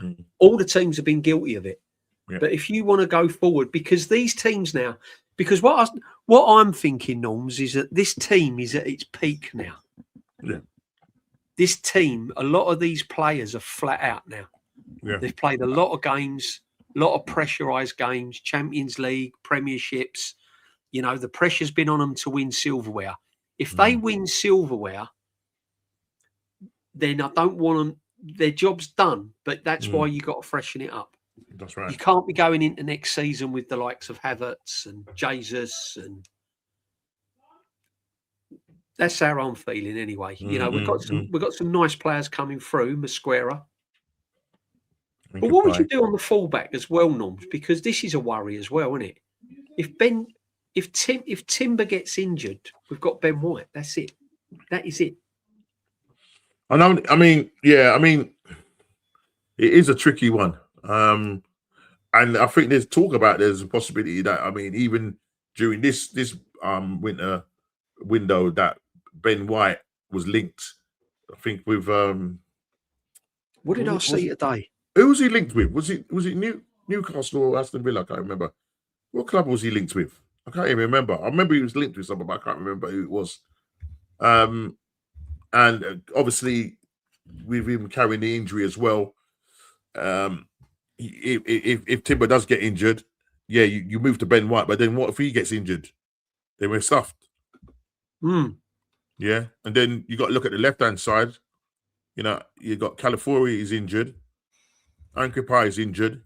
Speaker 1: Mm. All the teams have been guilty of it. Yeah. But if you want to go forward, because these teams now, because what I'm thinking, Norms, is that this team is at its peak now.
Speaker 2: Yeah.
Speaker 1: This team, a lot of these players are flat out now.
Speaker 2: Yeah.
Speaker 1: They've played a lot of games, a lot of pressurised games, Champions League, Premierships. The pressure's been on them to win silverware. If they win silverware, then I don't want them. Their job's done, but that's why you got to freshen it up.
Speaker 2: That's right.
Speaker 1: You can't be going into next season with the likes of Havertz and Jesus, and that's how I'm feeling anyway. We've got some nice players coming through, Mosquera. But what would you do on the fullback as well, Norms? Because this is a worry as well, isn't it? If Timber gets injured, we've got Ben White. That's it. That is it.
Speaker 2: I know. It is a tricky one. And I think there's a possibility that, even during this winter window, that Ben White was linked, I think, with
Speaker 1: what did I see today?
Speaker 2: Who was he linked with? Was it Newcastle or Aston Villa? I can't remember. What club was he linked with? I can't even remember. I remember he was linked with someone, but I can't remember who it was. And obviously, with him carrying the injury as well, if Timber does get injured, you move to Ben White. But then what if he gets injured? Then we're stuffed. Yeah, and then you got to look at the left-hand side. You got Calafiori is injured, Ankipai is injured,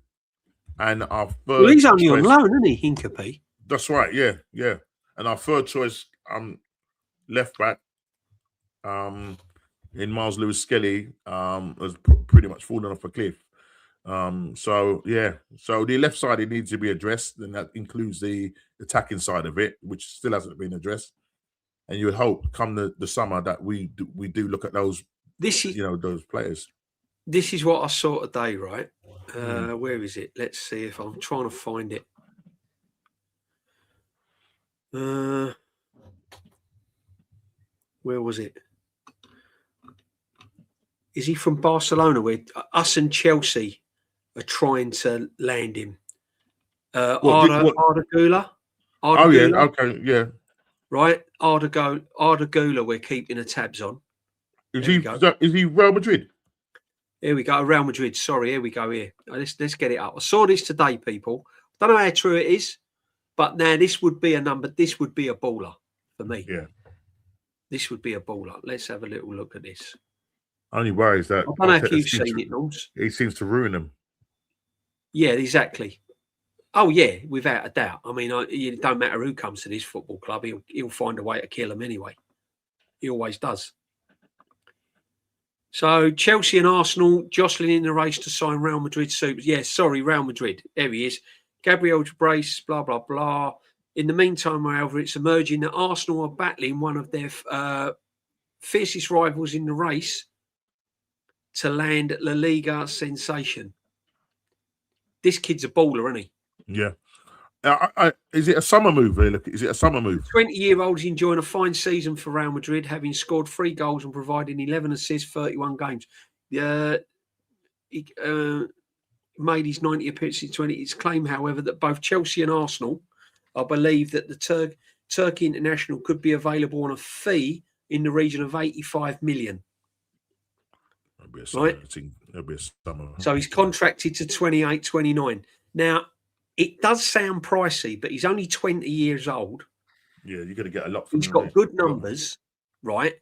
Speaker 2: and our third.
Speaker 1: Well, he's only on loan, isn't he, Hinkapi?
Speaker 2: That's right. Yeah. And our third choice, left back, in Miles Lewis Skelly, has pretty much fallen off a cliff. So the left side, it needs to be addressed, and that includes the attacking side of it, which still hasn't been addressed. And you would hope, come the summer, that we do look at those. Those players.
Speaker 1: This is what I saw today, right? Where is it? Let's see if I'm trying to find it. Where was it? Is he from Barcelona? Where us and Chelsea are trying to land him? Arda Güler.
Speaker 2: Oh yeah, okay, yeah.
Speaker 1: Right, Arda Güler. We're keeping the tabs on.
Speaker 2: Is he Real Madrid?
Speaker 1: Here we go. Real Madrid. Sorry, here we go. Here, let's get it up. I saw this today, people. Don't know how true it is, But now this would be a number. This would be a baller for me.
Speaker 2: Yeah.
Speaker 1: This would be a baller. Let's have a little look at this.
Speaker 2: Only worry is that
Speaker 1: I don't know if you've seen it, Norms.
Speaker 2: He seems to ruin them.
Speaker 1: Yeah, exactly. Oh yeah, without a doubt. I mean, it don't matter who comes to this football club, he'll find a way to kill them anyway. He always does. So Chelsea and Arsenal jostling in the race to sign Real Madrid Super. Yeah, sorry, Real Madrid. There he is. Gabriel Brace, blah, blah, blah. In the meantime, however, it's emerging that Arsenal are battling one of their fiercest rivals in the race to land La Liga sensation. This kid's a baller, isn't he?
Speaker 2: Yeah. Is it a summer move, really? Is it a summer move?
Speaker 1: 20-year-old is enjoying a fine season for Real Madrid, having scored 3 goals and providing 11 assists, 31 games. He made his 90 appearances in 20. It's claimed, however, that both Chelsea and Arsenal are believed that the Turkey international could be available on a fee in the region of 85 million.
Speaker 2: That'll be a summer.
Speaker 1: Right?
Speaker 2: That'll be a summer.
Speaker 1: So he's contracted to 28, 29. Now, it does sound pricey, but he's only 20 years old.
Speaker 2: Yeah, you're going to get a lot from him.
Speaker 1: He's got good numbers, right?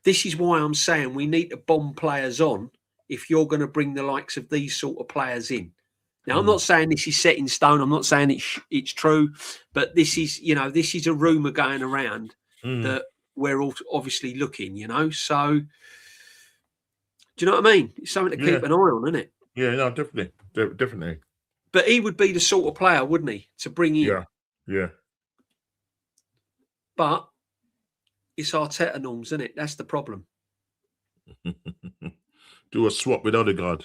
Speaker 1: This is why I'm saying we need to bomb players on if you're going to bring the likes of these sort of players in. Now, I'm not saying this is set in stone. I'm not saying it's true, but this is, this is a rumour going around that we're all obviously looking, So, do you know what I mean? It's something to keep an eye on, isn't it?
Speaker 2: Yeah, no, definitely. Definitely.
Speaker 1: But he would be the sort of player, wouldn't he, to bring in?
Speaker 2: Yeah.
Speaker 1: But it's Arteta norms, isn't it? That's the problem.
Speaker 2: Do a swap with Odegaard.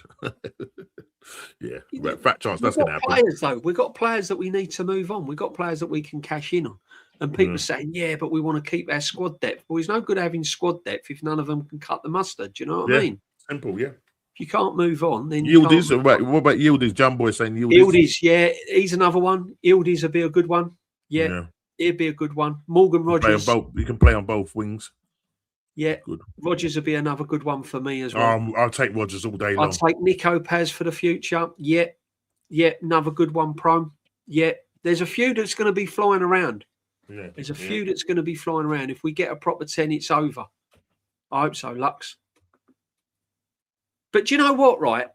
Speaker 2: Yeah, fat chance that's going to happen.
Speaker 1: Players, though, we've got players that we need to move on. We've got players that we can cash in on. And people are saying, yeah, but we want to keep our squad depth. Well, it's no good having squad depth if none of them can cut the mustard. Do you know what I mean?
Speaker 2: Simple, yeah.
Speaker 1: If you can't move on, then
Speaker 2: Yildiz. What about Yildiz? John Boy saying Yildiz.
Speaker 1: Yildiz, yeah, he's another one. Yildiz would be a good one. Yeah, he'd be a good one. Morgan Rogers.
Speaker 2: You can play on both wings.
Speaker 1: Yeah,
Speaker 2: good.
Speaker 1: Rogers would be another good one for me as well.
Speaker 2: I'll take Rogers all day long.
Speaker 1: I'll take Nico Paz for the future. Yeah, another good one, Prome. Yeah, there's a few that's going to be flying around. Yeah, there's a few that's going to be flying around. If we get a proper 10, it's over. I hope so, Lux. But do you know what, right?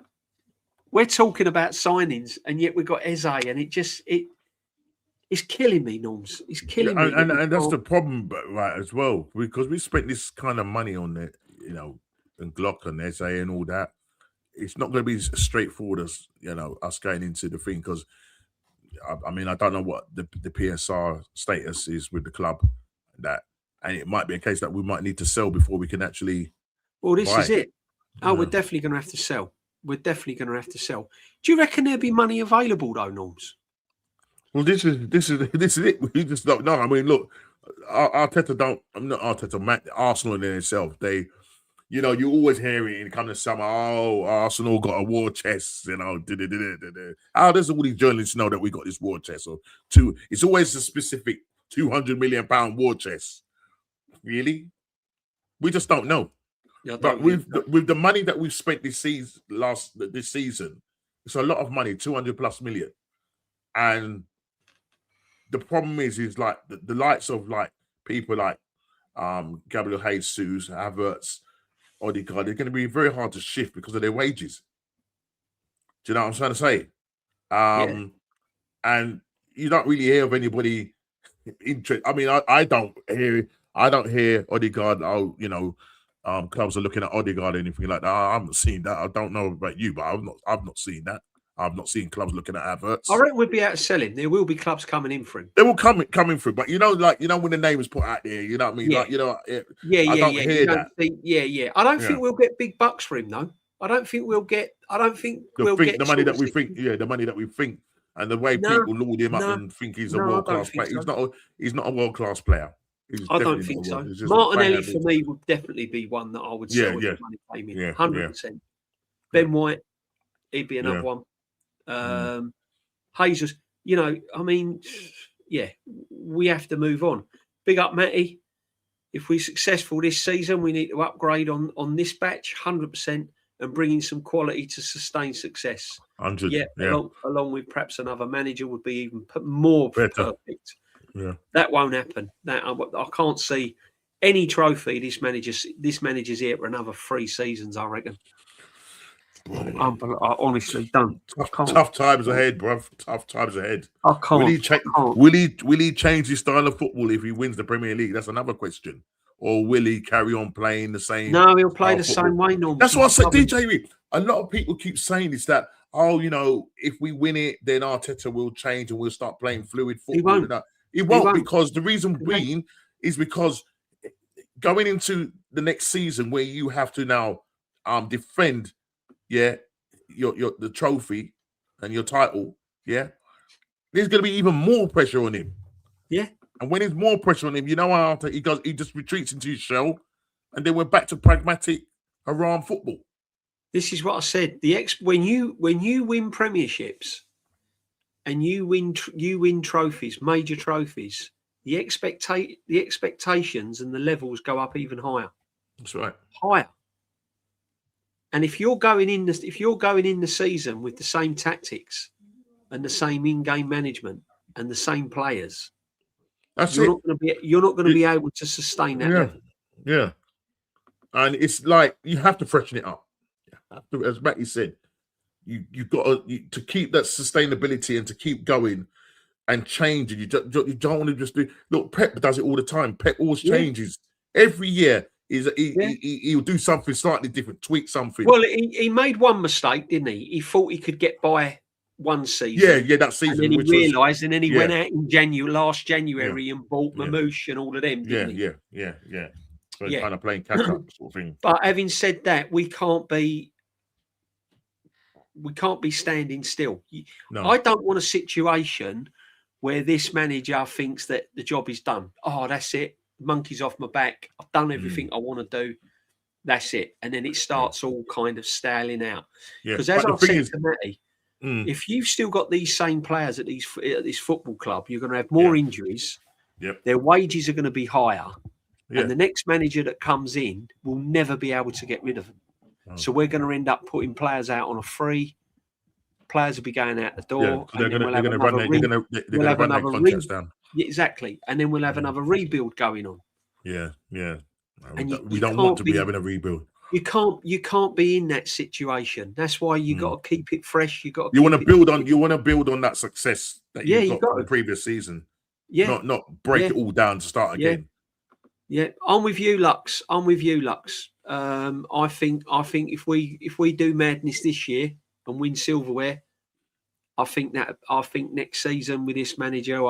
Speaker 1: We're talking about signings, and yet we've got Eze, and it's killing me, Norms. It's killing me.
Speaker 2: And that's the problem, right, as well, because we spent this kind of money on it, and Glock and Eze and all that. It's not going to be as straightforward as, us going into the thing, because, I mean, I don't know what the PSR status is with the club, and it might be a case that we might need to sell before we can actually.
Speaker 1: Well, this is it. Oh, we're definitely going to have to sell. We're definitely going to have to sell. Do you reckon there'll be money available, though, Norms?
Speaker 2: Well, this is it. We just don't know. I mean, look, Arteta don't. I'm not Arteta. Arsenal in itself, they, you always hear it in kind of summer. Oh, Arsenal got a war chest. How does all these journalists know that we got this war chest? It's always a specific £200 million war chest. Really, we just don't know. Yeah, but with the money that we've spent this season, it's a lot of money, 200+ million, and the problem is like the likes of like people like Gabriel Jesus, Havertz, Odegaard, they're going to be very hard to shift because of their wages. Do you know what I'm trying to say? And you don't really hear of anybody interested. I mean, I don't hear Odegaard. Clubs are looking at Odegaard or anything like that. I haven't seen that. I don't know about you, but I've not seen that. I've not seen clubs looking at Havertz.
Speaker 1: I reckon we'll be out selling. There will be clubs coming in for him.
Speaker 2: They will come in for him, but when the name is put out there, you know what I mean? I don't hear that.
Speaker 1: I don't think we'll get big bucks for him, though. I don't think we'll get
Speaker 2: the money that we think. Yeah, the money that we think, and the way people lord him up and think he's a world class player. So. He's not a world class player.
Speaker 1: I don't think so. Martinelli for me would definitely be one that I would sell if the money came in. 100%. Ben White, he'd be another one. Jesus, I mean, we have to move on. Big up, Matty. If we're successful this season, we need to upgrade on this batch, 100%. and bringing some quality to sustain success.
Speaker 2: 100.
Speaker 1: Yeah, along with perhaps another manager would be even more
Speaker 2: Better.
Speaker 1: perfect.
Speaker 2: Yeah,
Speaker 1: that won't happen. I can't see any trophy. This manager's here for another 3 seasons, I reckon. I honestly don't.
Speaker 2: Tough times ahead, bruv. Tough times ahead.
Speaker 1: I can't.
Speaker 2: Will he change his style of football if he wins the Premier League? That's another question. Or will he carry on playing the same?
Speaker 1: No, he'll play the same way normally.
Speaker 2: That's what I said, DJ Reed. A lot of people keep saying is that, if we win it, then Arteta will change and we'll start playing fluid football. He won't, because the reason being is because going into the next season where you have to now defend your the trophy and your title, there's going to be even more pressure on him.
Speaker 1: Yeah. And
Speaker 2: when there's more pressure on him, after he just retreats into his shell, and then we're back to pragmatic haram football.
Speaker 1: This is what I said. When you win premierships and you win trophies, major trophies, the expectations and the levels go up even higher.
Speaker 2: That's right.
Speaker 1: Higher. And if you're going in the season with the same tactics and the same in-game management and the same players, you're not going to be able to sustain that level.
Speaker 2: Yeah. And it's like you have to freshen it up. As Matty said, you've got to keep that sustainability and to keep going and changing. You don't want to just do. Look, Pep does it all the time. Pep always changes every year. He'll do something slightly different, tweak something.
Speaker 1: Well, he made one mistake, didn't he? He thought he could get by one season.
Speaker 2: Yeah, that season.
Speaker 1: And then he realised, and then he went out in last January and bought Mamouche and all of them. Didn't he?
Speaker 2: Yeah. So kind of playing catch up sort of thing.
Speaker 1: But having said that, we can't be standing still. No. I don't want a situation where this manager thinks that the job is done. Oh, that's it. Monkey's off my back. I've done everything I want to do. That's it. And then it starts all kind of staling out. Because as I said to Matty, if you've still got these same players at this football club, you're going to have more injuries.
Speaker 2: Yep.
Speaker 1: Their wages are going to be higher. And the next manager that comes in will never be able to get rid of them. Oh. So we're going to end up putting players out on a free. Players will be going out the door.
Speaker 2: They're going to run their contracts down.
Speaker 1: Exactly. And then we'll have another rebuild going on.
Speaker 2: Yeah. And we don't want to be having a rebuild.
Speaker 1: You can't be in that situation. That's why you got to keep it fresh. You
Speaker 2: want to build on that success that you got in the previous season.
Speaker 1: Yeah.
Speaker 2: Not break it all down to start again.
Speaker 1: Yeah. I'm with you, Lux. I think if we do madness this year and win silverware, I think next season with this manager,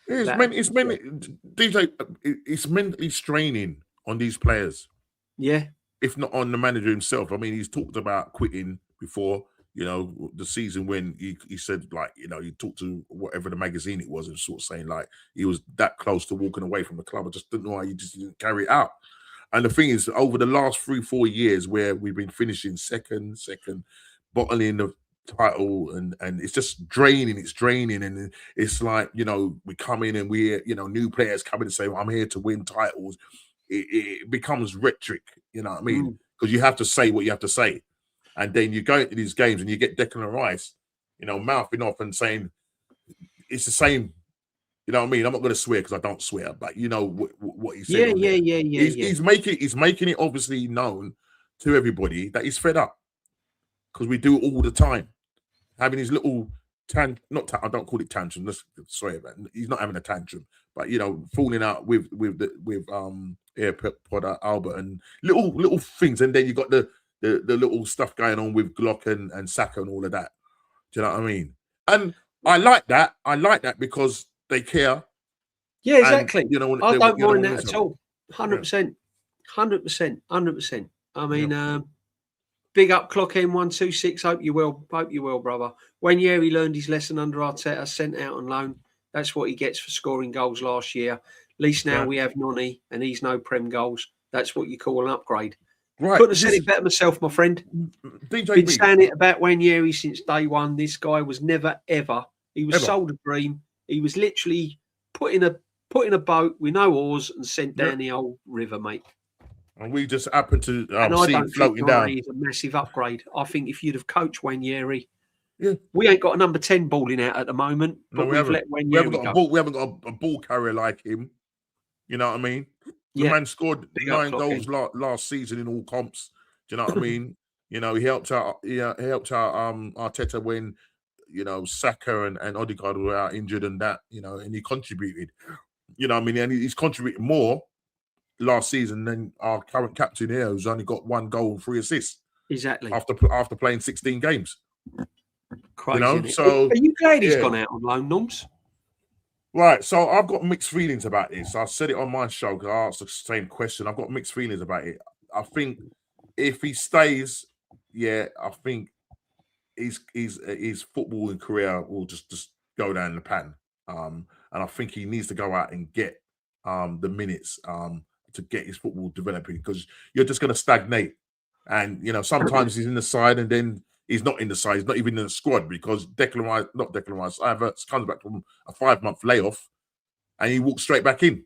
Speaker 1: it's mentally straining on these players. Yeah.
Speaker 2: If not on the manager himself. I mean, he's talked about quitting before, the season when he said, he talked to whatever the magazine it was and sort of saying he was that close to walking away from the club. I just didn't know why he just didn't carry it out. And the thing is, over the last 3-4 years where we've been finishing second, bottling the title, and it's just draining. It's draining, and it's like we come in and we new players come in and say, well, I'm here to win titles. It becomes rhetoric, you know what I mean? Because you have to say what you have to say, and then you go into these games and you get Declan Rice, mouthing off and saying it's the same. You know what I mean? I'm not going to swear because I don't swear, but what he said. He's making it obviously known to everybody that he's fed up because we do it all the time. Having his little I don't call it tantrum. Sorry about it. He's not having a tantrum, but falling out with AirPod Albert and little things, and then you got the little stuff going on with Glock and Saka and all of that. Do you know what I mean? And I like that. Because they care.
Speaker 1: Yeah, exactly. And, I don't mind that at all. 100%. 100%. I mean, big up Clock M126. Hope you're well, brother. When Yeri learned his lesson under Arteta, sent out on loan. That's what he gets for scoring goals last year. At least now we have Noni, and he's no Prem goals. That's what you call an upgrade. Right. Couldn't have said it better myself, my friend. Been saying it about Wayne Yeri since day one. This guy was never, ever. He was sold a dream. He was literally put in a boat with no oars and sent down the old river, mate.
Speaker 2: And we just happen to
Speaker 1: and I
Speaker 2: see
Speaker 1: don't
Speaker 2: it floating
Speaker 1: think
Speaker 2: down.
Speaker 1: is a massive upgrade. I think if you'd have coached Wanyeri,
Speaker 2: Yeah,
Speaker 1: we ain't got a number 10 balling out at the moment, but
Speaker 2: we haven't.
Speaker 1: let Wanyeri
Speaker 2: We haven't got
Speaker 1: go.
Speaker 2: a ball. We haven't got a ball carrier like him. You know what I mean? The man scored 9 goals last season in all comps. Do you know what I mean? You know, he helped out. He helped out Arteta when, you know, Saka and Odegaard were out injured and that. You know, and he contributed. You know what I mean? And he's contributed more last season than our current captain here, who's only got 1 goal and 3 assists.
Speaker 1: Exactly.
Speaker 2: After playing 16 games.
Speaker 1: Crazy,
Speaker 2: you know, so
Speaker 1: are you glad he's gone out on loan, Norms?
Speaker 2: Right, so I've got mixed feelings about this. I said it on my show because I asked the same question. I've got mixed feelings about it. I think if he stays, I think his footballing career will just go down the pan. And I think he needs to go out and get the minutes to get his football developing, because you're just going to stagnate. And you know, sometimes he's in the side and then he's not in the side. He's not even in the squad because Declan Rice comes back from a 5-month layoff and he walks straight back in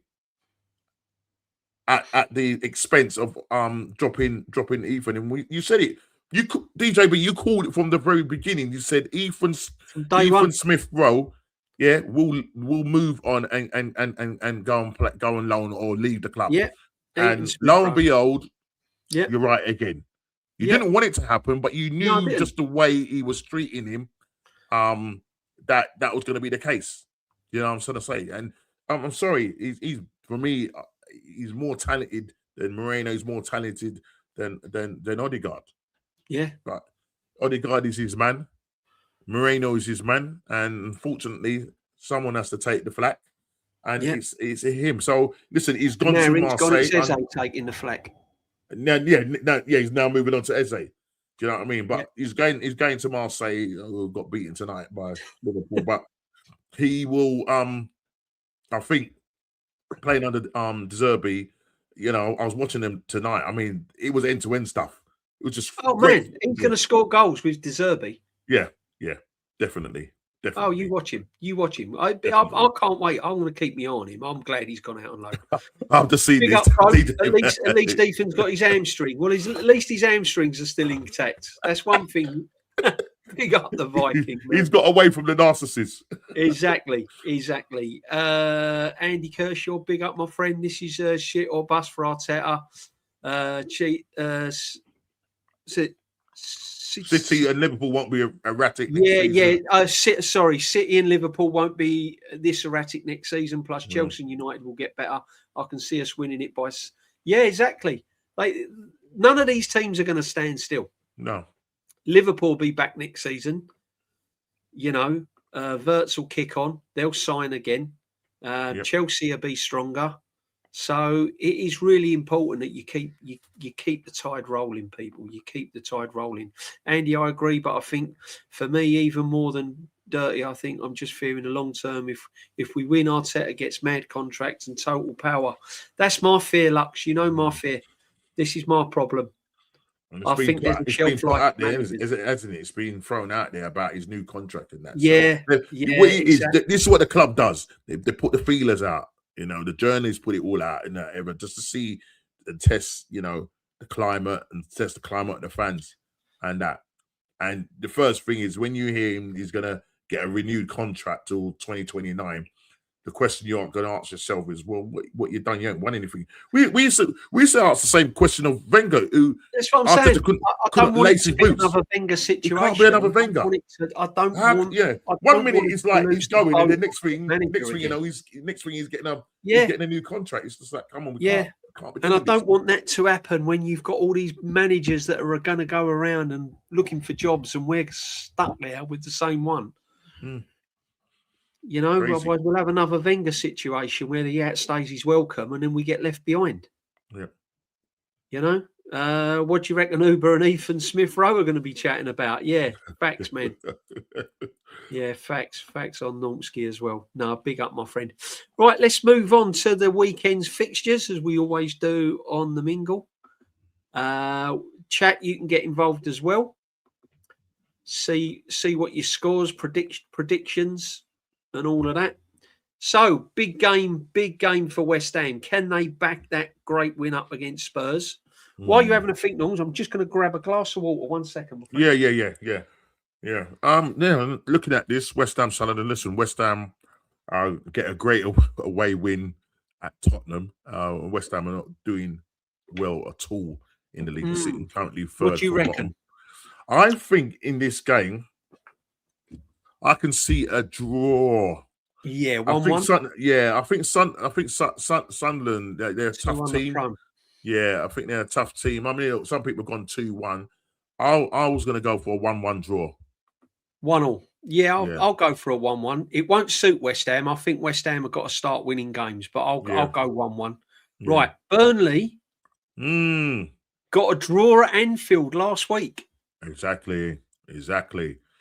Speaker 2: at the expense of dropping Ethan. And you said it. DJ, but you called it from the very beginning. You said Ethan Smith Rowe, will move on and go on loan or leave the club.
Speaker 1: Yeah,
Speaker 2: and lo and behold, you're right again. You didn't want it to happen, but you knew just the way he was treating him, that was going to be the case. You know what I'm trying to say? And I'm sorry, he's for me, he's more talented than Moreno. He's more talented than Odegaard. Yeah, but Odegaard is his man. Moreno is his man, and unfortunately, someone has to take the flak, and it's him. So listen, he's gone to Marseille.
Speaker 1: It's Eze taking the flak.
Speaker 2: Now, he's now moving on to Eze. Do you know what I mean? But he's going to Marseille. Who got beaten tonight by Liverpool, but he will. I think playing under De Zerbi. You know, I was watching them tonight. I mean, it was end-to-end stuff. It was just
Speaker 1: man, he's going to score goals with De Zerbi.
Speaker 2: Yeah, definitely.
Speaker 1: Oh, you watch him. I can't wait. I'm going to keep my eye on him. I'm glad he's gone out on loan.
Speaker 2: I've just seen this.
Speaker 1: At least Ethan's got his hamstring. Well, at least his hamstrings are still intact. That's one thing. Big up the Viking.
Speaker 2: He's got away from the narcissists.
Speaker 1: Exactly. Andy Kershaw, big up, my friend. This is shit or bust for Arteta.
Speaker 2: City and Liverpool won't be erratic.
Speaker 1: City and Liverpool won't be this erratic next season. Plus, Chelsea and United will get better. I can see us winning it by. Yeah, exactly. Like, none of these teams are going to stand still.
Speaker 2: No.
Speaker 1: Liverpool will be back next season. You know, Wirtz will kick on. They'll sign again. Chelsea will be stronger. So it is really important that you keep the tide rolling, people. You keep the tide rolling. Andy, I agree, but I think for me, even more than Dirty, I think I'm just fearing the long term. If we win, Arteta gets mad contracts and total power. That's my fear, Lux. You know my fear. This is my problem. I think there's a shelf life
Speaker 2: out there, hasn't it? It's been thrown out there about his new contract and that.
Speaker 1: Exactly.
Speaker 2: This is what the club does. They put the feelers out. You know, the journalists put it all out in that era just to see and test, you know, the climate and test the climate of the fans and that. And the first thing is when you hear him, he's going to get a renewed contract till 2029. The question you aren't going to ask yourself is, well, what you've done, you haven't won anything. We used to ask the same question of Wenger, who
Speaker 1: that's what I'm saying. I don't want it to be another Wenger situation.
Speaker 2: It can't be another Wenger.
Speaker 1: I don't want.
Speaker 2: 1 minute it's like he's going, and the next thing you know, he's getting a new contract. It's just like, come on, can't
Speaker 1: and I don't want that to happen when you've got all these managers that are going to go around and looking for jobs, and we're stuck there with the same one. You know, otherwise we'll have another Wenger situation where the outstays his welcome and then we get left behind.
Speaker 2: Yeah.
Speaker 1: You know? What do you reckon Uber and Ethan Smith Rowe are going to be chatting about? Yeah, facts, man. Yeah, facts on Normski as well. No, big up, my friend. Right, let's move on to the weekend's fixtures, as we always do on the Mingle. Chat, you can get involved as well. See what your scores, predictions, and all of that. So big game for West Ham. Can they back that great win up against Spurs? While you're having a think, Norms, I'm just going to grab a glass of water. 1 second.
Speaker 2: Yeah. Looking at this, West Ham, Sunderland. Listen, West Ham get a great away win at Tottenham. West Ham are not doing well at all in the league. They're sitting currently third.
Speaker 1: What do you reckon?
Speaker 2: I think in this game, I can see a draw.
Speaker 1: Yeah, 1-1.
Speaker 2: I think Sunderland. They're a tough team. Yeah, I think they're a tough team. I mean, some people have gone 2-1. I was going to go for a 1-1 draw.
Speaker 1: 1-1. Yeah, I'll go for a 1-1. It won't suit West Ham. I think West Ham have got to start winning games, but I'll go 1-1. Yeah. Right, Burnley got a draw at Anfield last week.
Speaker 2: Exactly.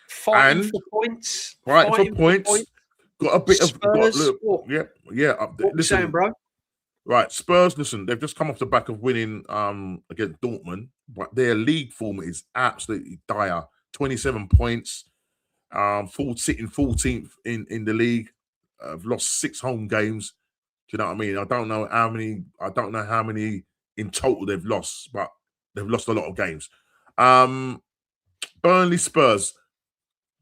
Speaker 1: Fighting for points.
Speaker 2: Fighting for points. Got a bit
Speaker 1: Spurs,
Speaker 2: of
Speaker 1: what
Speaker 2: listen,
Speaker 1: you saying, bro?
Speaker 2: Right, Spurs. Listen, they've just come off the back of winning against Dortmund, but their league form is absolutely dire. 27 points. Sitting 14th in the league. Have lost 6 home games. Do you know what I mean? I don't know how many in total they've lost, but they've lost a lot of games. Burnley, Spurs.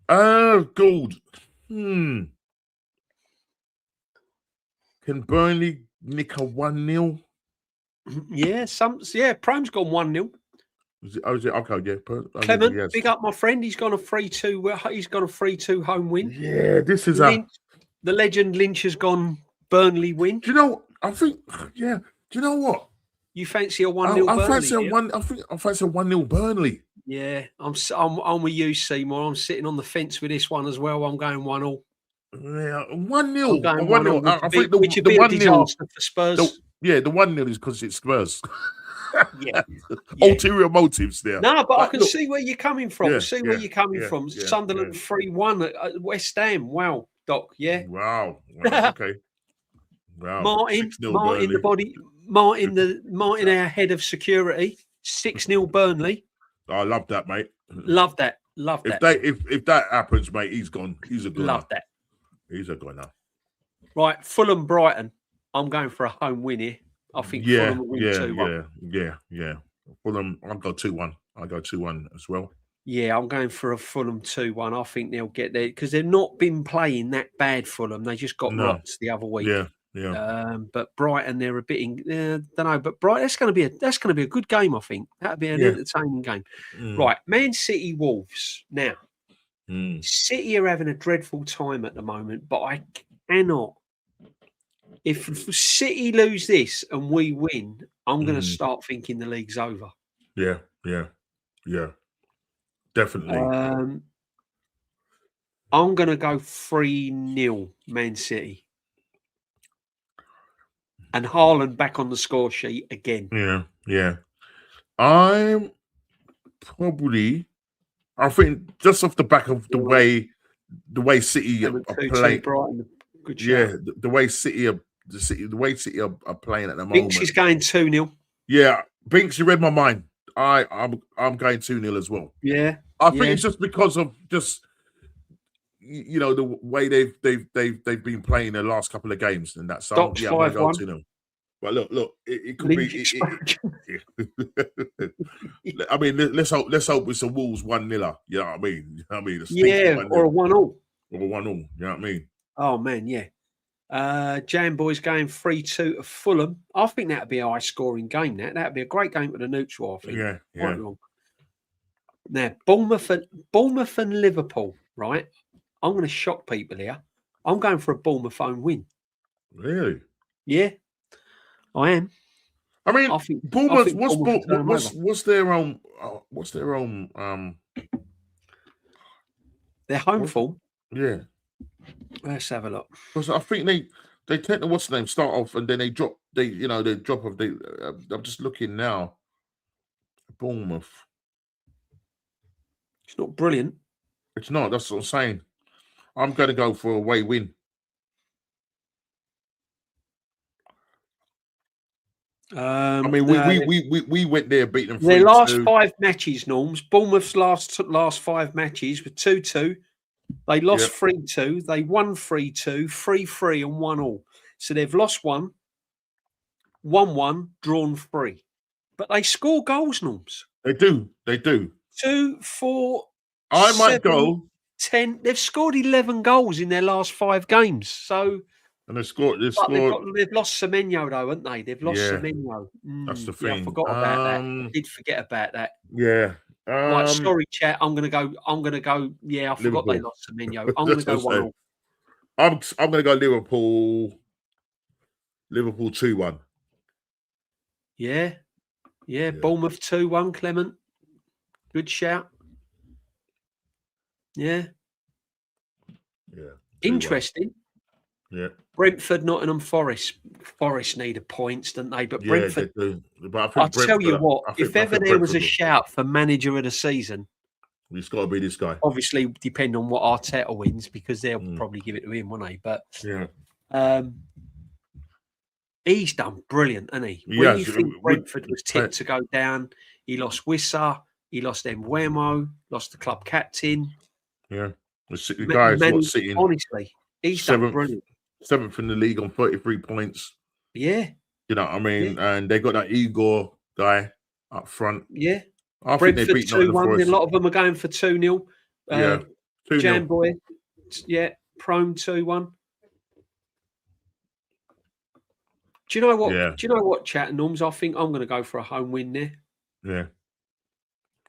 Speaker 2: Gould. Can Burnley nick a 1-0?
Speaker 1: Yeah, Prome's gone 1-0.
Speaker 2: Is it okay? Yeah,
Speaker 1: Clement, yes. Big up my friend. He's got a 3-2. He's got a 3-2 home win.
Speaker 2: Yeah, this is
Speaker 1: the legend Lynch has gone Burnley win.
Speaker 2: Do you know? I think. Yeah. Do you know what?
Speaker 1: You fancy a 1-0 Burnley?
Speaker 2: I fancy I fancy a 1-0 Burnley.
Speaker 1: Yeah, I'm with you, Seymour. I'm sitting on the fence with this one as well. I'm going 1-0.
Speaker 2: Yeah, 1-0.
Speaker 1: 1-0.
Speaker 2: I think the
Speaker 1: 1-0 for Spurs.
Speaker 2: The 1-0 is because it's Spurs.
Speaker 1: Yeah.
Speaker 2: Ulterior motives there.
Speaker 1: No, but I can see where you're coming from. Where you're coming from. Sunderland 3-1 at West Ham. Wow, Doc. Yeah.
Speaker 2: Wow. Okay. Wow.
Speaker 1: Martin, the body. Martin, our head of security. 6-0 Burnley.
Speaker 2: I love that, mate.
Speaker 1: Love that.
Speaker 2: If that happens, mate, he's gone. He's a goner.
Speaker 1: Love that.
Speaker 2: He's a goner.
Speaker 1: Right, Fulham Brighton. I'm going for a home win here. I think Fulham will win 2-1.
Speaker 2: Yeah. Fulham, I'll go 2-1. I'll go 2-1 as well.
Speaker 1: Yeah, I'm going for a Fulham 2-1. I think they'll get there because they've not been playing that bad, Fulham. They just got rocked the other week.
Speaker 2: Yeah.
Speaker 1: But Brighton, they're a bit don't know. But Brighton, that's going to be a good game. I think that'll be an entertaining game. Right, Man City Wolves. Now, City are having a dreadful time at the moment, but I cannot. If City lose this and we win, I'm going to start thinking the league's over.
Speaker 2: Yeah. Definitely.
Speaker 1: I'm going to go 3-0 Man City. And Haaland back on the score sheet again.
Speaker 2: Yeah. I think just off the back of the way City are playing. The way City are playing at the moment.
Speaker 1: Binks is going 2-0.
Speaker 2: Yeah, Binks, you read my mind. I'm going 2-0 as well.
Speaker 1: Yeah.
Speaker 2: I think it's just because of the way they've been playing the last couple of games and that. So
Speaker 1: Doc's
Speaker 2: I'm going to go 2-0. But look, it could be. I mean, let's hope it's a Wolves 1-0. You know what I mean?
Speaker 1: Or a 1-0.
Speaker 2: Or a 1-0. You know what I mean?
Speaker 1: Oh man, yeah. Jam Boys going 3-2 to Fulham. I think that'd be a high scoring game. That'd be a great game for the neutral. I think.
Speaker 2: Yeah.
Speaker 1: Quite long. Now, Bournemouth and Liverpool. Right, I'm going to shock people here. I'm going for a Bournemouth home win.
Speaker 2: Really?
Speaker 1: Yeah, I am.
Speaker 2: I mean, Bournemouth. What's their own?
Speaker 1: Their home form.
Speaker 2: Yeah.
Speaker 1: Let's have a look.
Speaker 2: Because I think they tend to start off and then they drop. They drop off. I'm just looking now. Bournemouth.
Speaker 1: It's not brilliant.
Speaker 2: It's not. That's what I'm saying. I'm going to go for a away win. I mean, we went there, beat them.
Speaker 1: Their last 5 matches, Norms. Bournemouth's last 5 matches were 2-2, They lost 3-2. They won 3-2, 3-3, and 1-1. So they've lost 1, won 1, drawn 3. But they score goals, Norms.
Speaker 2: They do.
Speaker 1: 2, 4,
Speaker 2: I
Speaker 1: 7,
Speaker 2: might go
Speaker 1: 10. They've scored 11 goals in their last 5 games. So,
Speaker 2: and they've lost
Speaker 1: Semenyo, though, haven't they? They've lost Semenyo.
Speaker 2: That's the thing.
Speaker 1: I forgot about that. I did forget about that.
Speaker 2: Yeah.
Speaker 1: Right, sorry, chat. I'm gonna go. Yeah, I forgot they lost Semenyo. I'm gonna go 1-1.
Speaker 2: I'm gonna go Liverpool. Liverpool 2-1.
Speaker 1: Yeah. Bournemouth 2-1. Clement, good shout. Yeah. Interesting.
Speaker 2: Yeah.
Speaker 1: Brentford, Nottingham Forest. Forest needed points, don't they? But Brentford.
Speaker 2: They do. But
Speaker 1: I'll tell you what. If ever there was a shout for manager of the season,
Speaker 2: it's got to be this guy.
Speaker 1: Obviously, depending on what Arteta wins, because they'll probably give it to him, won't they? But he's done brilliant, hasn't he? When you think Brentford was tipped to go down, he lost Wissa, he lost Mbeumo, lost the club captain.
Speaker 2: Yeah, the guy's sitting.
Speaker 1: Honestly, he's done brilliant.
Speaker 2: 7th in the league on 33 points.
Speaker 1: Yeah.
Speaker 2: You know what I mean? Yeah. And they got that Igor guy up front.
Speaker 1: Yeah.
Speaker 2: I
Speaker 1: Brentford
Speaker 2: think they beat
Speaker 1: 2-1. A lot of them are going for 2-0.
Speaker 2: 2-0.
Speaker 1: Jamboy. Yeah. Prone 2-1. Do you know what?
Speaker 2: Yeah.
Speaker 1: Do you know what, chat and Norms? I think I'm going to go for a home win there.
Speaker 2: Yeah.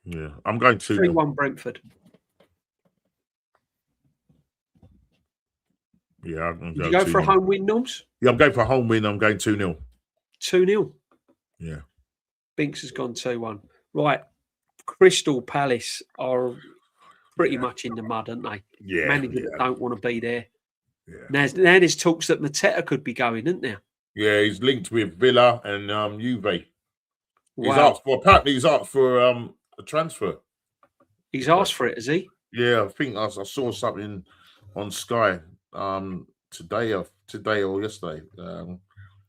Speaker 2: Yeah. I'm going
Speaker 1: 3-1 Brentford.
Speaker 2: Yeah, I'm going
Speaker 1: to go for a home win, Norms?
Speaker 2: Yeah, I'm going for a home win. I'm going 2-0.
Speaker 1: 2-0?
Speaker 2: Yeah.
Speaker 1: Binks has gone 2-1. Right. Crystal Palace are pretty much in the mud, aren't they?
Speaker 2: Yeah.
Speaker 1: Managers that don't want to be there. Yeah. Now there's talks that Mateta could be going, isn't there?
Speaker 2: Yeah, he's linked with Villa and Juve.
Speaker 1: Wow.
Speaker 2: He's asked for a transfer.
Speaker 1: He's asked for it, has he?
Speaker 2: Yeah, I think I saw something on Sky today or yesterday.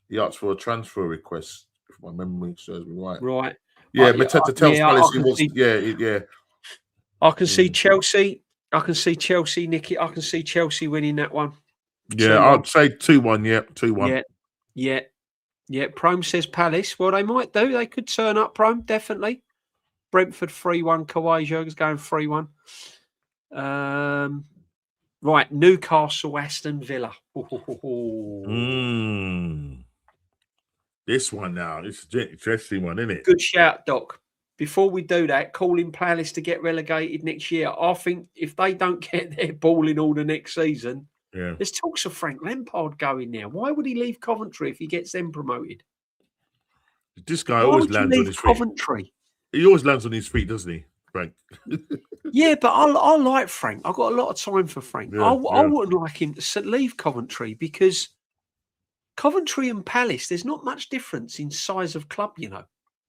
Speaker 2: He asked for a transfer request, if my memory serves me right.
Speaker 1: Right.
Speaker 2: Yeah, Mateta tells Palace he wants. Yeah.
Speaker 1: I can see Chelsea. I can see Chelsea, Nicky. I can see Chelsea winning that one.
Speaker 2: Yeah, 2-1. I'd say 2-1. Yeah, 2-1.
Speaker 1: Yeah. Prome says Palace. Well, they might do. They could turn up, Prome, definitely. Brentford 3-1. Kawaja is going 3-1. Right, Newcastle, Aston Villa.
Speaker 2: This one now. It's an interesting one, isn't it?
Speaker 1: Good shout, Doc. Before we do that, calling Palace to get relegated next year. I think if they don't get their ball in order next season, there's talks of Frank Lampard going there. Why would he leave Coventry if he gets them promoted?
Speaker 2: This guy always lands on his
Speaker 1: feet.
Speaker 2: He always lands on his feet, doesn't he, Frank?
Speaker 1: Yeah, but I like Frank. I've got a lot of time for Frank. I wouldn't like him to leave Coventry because Coventry and Palace, there's not much difference in size of club, you know.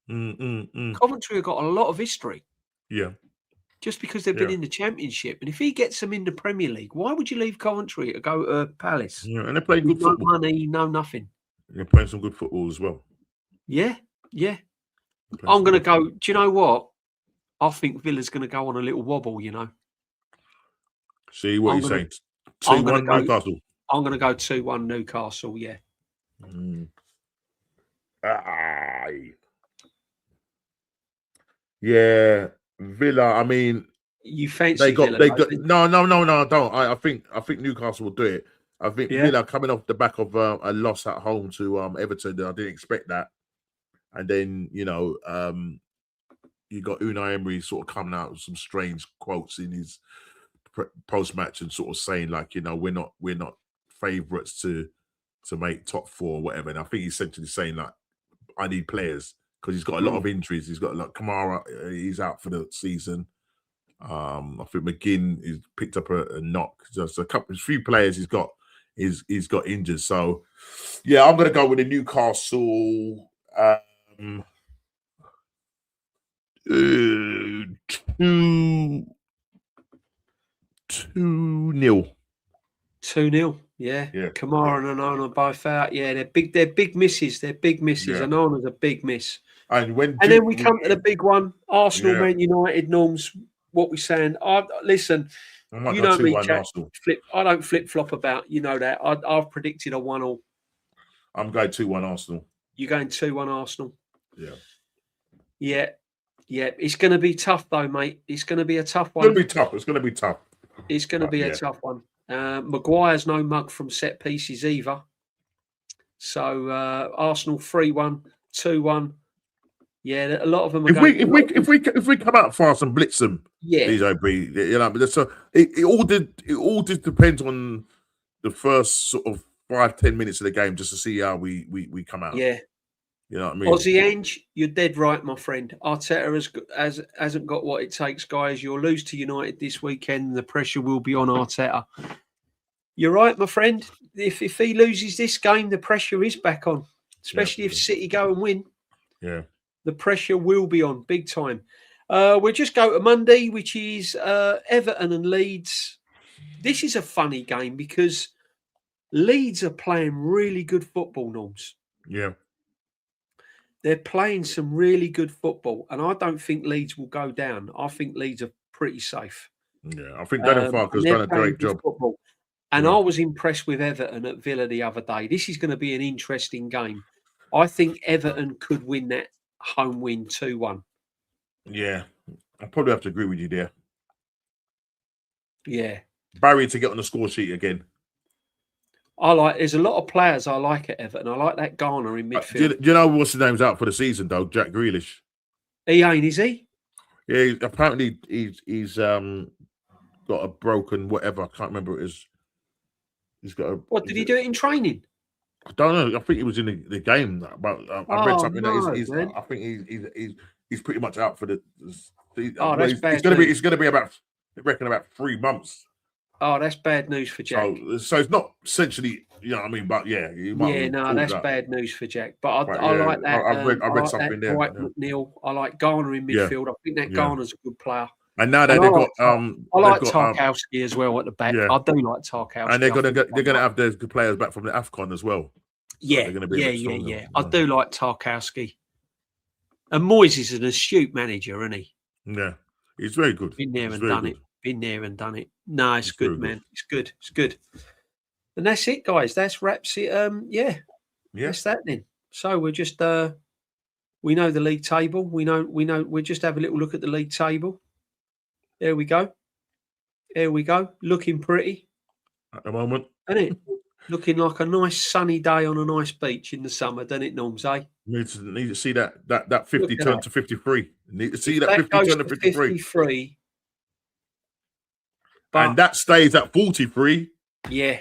Speaker 1: Coventry have got a lot of history.
Speaker 2: Yeah.
Speaker 1: Just because they've been in the Championship. And if he gets them in the Premier League, why would you leave Coventry to go to Palace?
Speaker 2: Yeah, and they're playing good football.
Speaker 1: No money, no nothing.
Speaker 2: They're playing some good football as well.
Speaker 1: Yeah. I'm going to go. Do you know what? I think Villa's going to go on a little wobble, you know.
Speaker 2: See what you're saying. 2-1 Newcastle.
Speaker 1: I'm going to go 2-1 Newcastle, yeah.
Speaker 2: Yeah, Villa. I mean,
Speaker 1: you fancy Villa?
Speaker 2: No, I don't. I think Newcastle will do it. I think Villa coming off the back of a loss at home to Everton. I didn't expect that, and then you got Unai Emery sort of coming out with some strange quotes in his post match and sort of saying like, we're not favourites to make top 4 or whatever. And I think he's essentially saying like, I need players. Because he's got a lot of injuries. He's got Kamara, he's out for the season. I think McGinn has picked up a knock. Just a few players he's got injured. So yeah, I'm gonna go with the Newcastle 2-0.
Speaker 1: 2-0. Yeah. Kamara and Onana both out. Yeah, they're big misses. Yeah. Onana's a big miss.
Speaker 2: And
Speaker 1: then we come to the big one. Arsenal, Man United, Norms, what we saying. Listen,
Speaker 2: I might
Speaker 1: You
Speaker 2: go
Speaker 1: know me,
Speaker 2: 2-1
Speaker 1: Jack.
Speaker 2: Arsenal.
Speaker 1: I don't flip flop about. You know that. I've predicted a 1-1.
Speaker 2: I'm going 2-1 Arsenal.
Speaker 1: You're going 2-1 Arsenal.
Speaker 2: Yeah.
Speaker 1: Yeah. Yeah. It's going to be tough though, mate. It's going to be a tough
Speaker 2: It's
Speaker 1: one.
Speaker 2: going to be tough. It's going to be tough.
Speaker 1: It's going to be a tough one. Maguire's no mug from set pieces either. So Arsenal 3-1, 2-1. Yeah, a lot of them are
Speaker 2: if we come out fast and blitz them,
Speaker 1: yeah,
Speaker 2: these OB, you know, but so it all just depends on the first sort of 5-10 minutes of the game just to see how we come out.
Speaker 1: Yeah,
Speaker 2: you know what I mean.
Speaker 1: Aussie Ange, you're dead right, my friend. Arteta hasn't got what it takes, guys. You'll lose to United this weekend. The pressure will be on Arteta. You're right, my friend. If he loses this game, the pressure is back on, especially if City go and win.
Speaker 2: Yeah.
Speaker 1: The pressure will be on big time. We'll just go to Monday, which is Everton and Leeds. This is a funny game because Leeds are playing really good football, Norms.
Speaker 2: Yeah.
Speaker 1: They're playing some really good football, and I don't think Leeds will go down. I think Leeds are pretty safe.
Speaker 2: Yeah, I think Darren Farker's done a great job.
Speaker 1: Football. And I was impressed with Everton at Villa the other day. This is going to be an interesting game. I think Everton could win that home win 2-1.
Speaker 2: Yeah, I probably have to agree with you there.
Speaker 1: Yeah.
Speaker 2: Barry to get on the score sheet again.
Speaker 1: There's a lot of players I like at Everton. I like that Garner in midfield.
Speaker 2: Do you know what's his name's out for the season though? Jack Grealish.
Speaker 1: He ain't, is he?
Speaker 2: Yeah, apparently he's got a broken whatever. I can't remember what it is. He's got a.
Speaker 1: What did he do it in training?
Speaker 2: I don't know. I think he was in the game, but I read something that I think he's pretty much out for the.
Speaker 1: That's bad.
Speaker 2: It's going to be about, I reckon, about 3 months.
Speaker 1: Oh, that's bad news for Jack.
Speaker 2: So it's not essentially, you know what I mean, but yeah.
Speaker 1: That's bad news for Jack. But I like that.
Speaker 2: I read something there.
Speaker 1: Dwight McNeil. I like Garner in midfield. I think that Garner's a good player.
Speaker 2: And now they've got
Speaker 1: I like Tarkowski as well at the back.
Speaker 2: Yeah.
Speaker 1: I do like Tarkowski.
Speaker 2: And they're gonna have those good players back from the AFCON as well. So
Speaker 1: yeah. I do like Tarkowski. And Moyes is an astute manager, isn't he?
Speaker 2: Yeah, he's very good.
Speaker 1: Been there and done it. No, it's good, man. It's good. And that's it, guys. That's wraps it. That's that then. So we're just we know the league table. We know. We'll just have a little look at the league table. There we go. Looking pretty
Speaker 2: at the moment,
Speaker 1: isn't it? Looking like a nice sunny day on a nice beach in the summer, doesn't it, Norms?
Speaker 2: Need to see that 50 turn to 53. Need to see that 50 turn to 53. And that stays at 43.
Speaker 1: Yeah.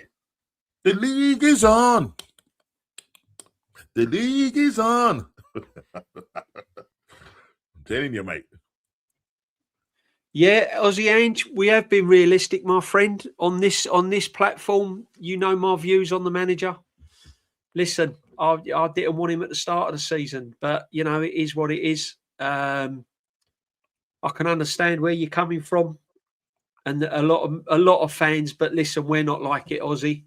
Speaker 2: The league is on. I'm telling you, mate.
Speaker 1: Yeah, Aussie Ange, we have been realistic, my friend, on this platform. You know my views on the manager. Listen, I didn't want him at the start of the season, but you know it is what it is. I can understand where you're coming from, and a lot of fans. But listen, we're not like it, Aussie.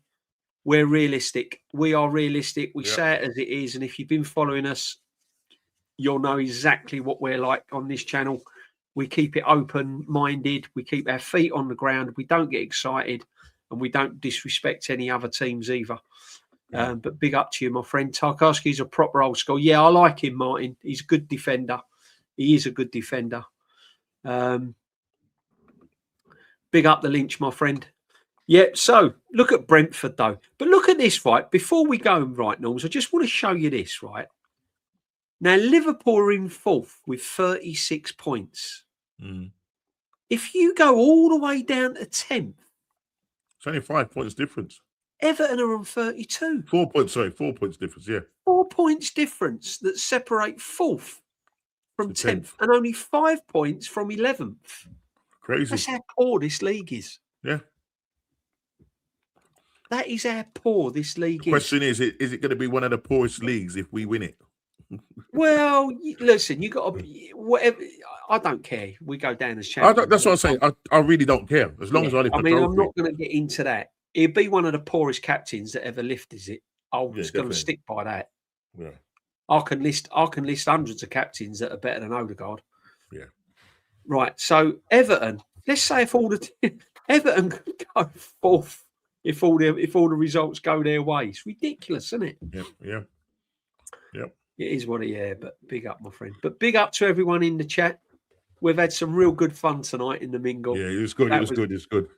Speaker 1: We're realistic. We are realistic. We say it as it is, and if you've been following us, you'll know exactly what we're like on this channel. We keep it open-minded. We keep our feet on the ground. We don't get excited, and we don't disrespect any other teams either. But big up to you, my friend. Tarkowski's a proper old school. Yeah, I like him, Martin. He's a good defender. He is a good defender. Big up the Lynch, my friend. Yeah, so look at Brentford, though. But look at this, right? Before we go, right, Norms, I just want to show you this, right? Now, Liverpool are in fourth with 36 points.
Speaker 2: Mm.
Speaker 1: If you go all the way down to 10th...
Speaker 2: It's only 5 points difference.
Speaker 1: Everton are on 32.
Speaker 2: 4 points difference, yeah.
Speaker 1: 4 points difference that separate fourth from 10th and only 5 points from 11th.
Speaker 2: Crazy.
Speaker 1: That's how poor this league is.
Speaker 2: Yeah.
Speaker 1: That is how poor this league is.
Speaker 2: The question is it going to be one of the poorest leagues if we win it?
Speaker 1: Well, listen, you got to whatever. I don't care. We go down as champions.
Speaker 2: That's what I'm saying. I really don't care as long as I lift the trophy.
Speaker 1: I'm not going to get into that. He'd be one of the poorest captains that ever lifted it. I'm just going to stick by that.
Speaker 2: Yeah,
Speaker 1: I can list hundreds of captains that are better than Odegaard.
Speaker 2: Yeah.
Speaker 1: Right. So Everton. Let's say if all the Everton could go fourth if all the results go their way. It's ridiculous, isn't it?
Speaker 2: Yeah.
Speaker 1: It is what it is, but big up, my friend. But big up to everyone in the chat. We've had some real good fun tonight in the mingle.
Speaker 2: Yeah, it was good. It was good. It's good.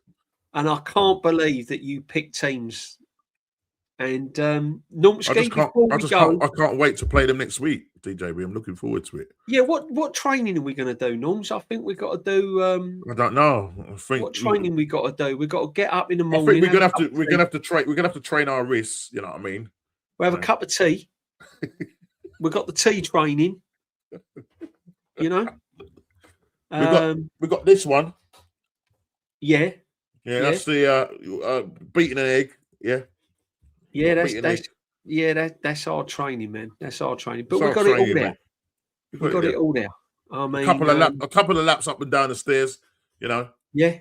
Speaker 1: And I can't believe that you picked teams. And Normski,
Speaker 2: I can't wait to play them next week, DJB. I'm looking forward to it.
Speaker 1: Yeah, what training are we going to do, Norms? I think we've got to do.
Speaker 2: I don't know. I think
Speaker 1: what training we got to do. We've got to get up in the morning.
Speaker 2: I think we're gonna have to train. We're gonna have to train our wrists. You know what I mean?
Speaker 1: We have a cup of tea. We've got the tea training. You know.
Speaker 2: We got this one.
Speaker 1: Yeah.
Speaker 2: That's the beating an egg.
Speaker 1: Yeah, that's our training, man. That's our training. But we've got it all there. We've got it all there. I mean,
Speaker 2: a couple of laps up and down the stairs, you know.
Speaker 1: Yeah.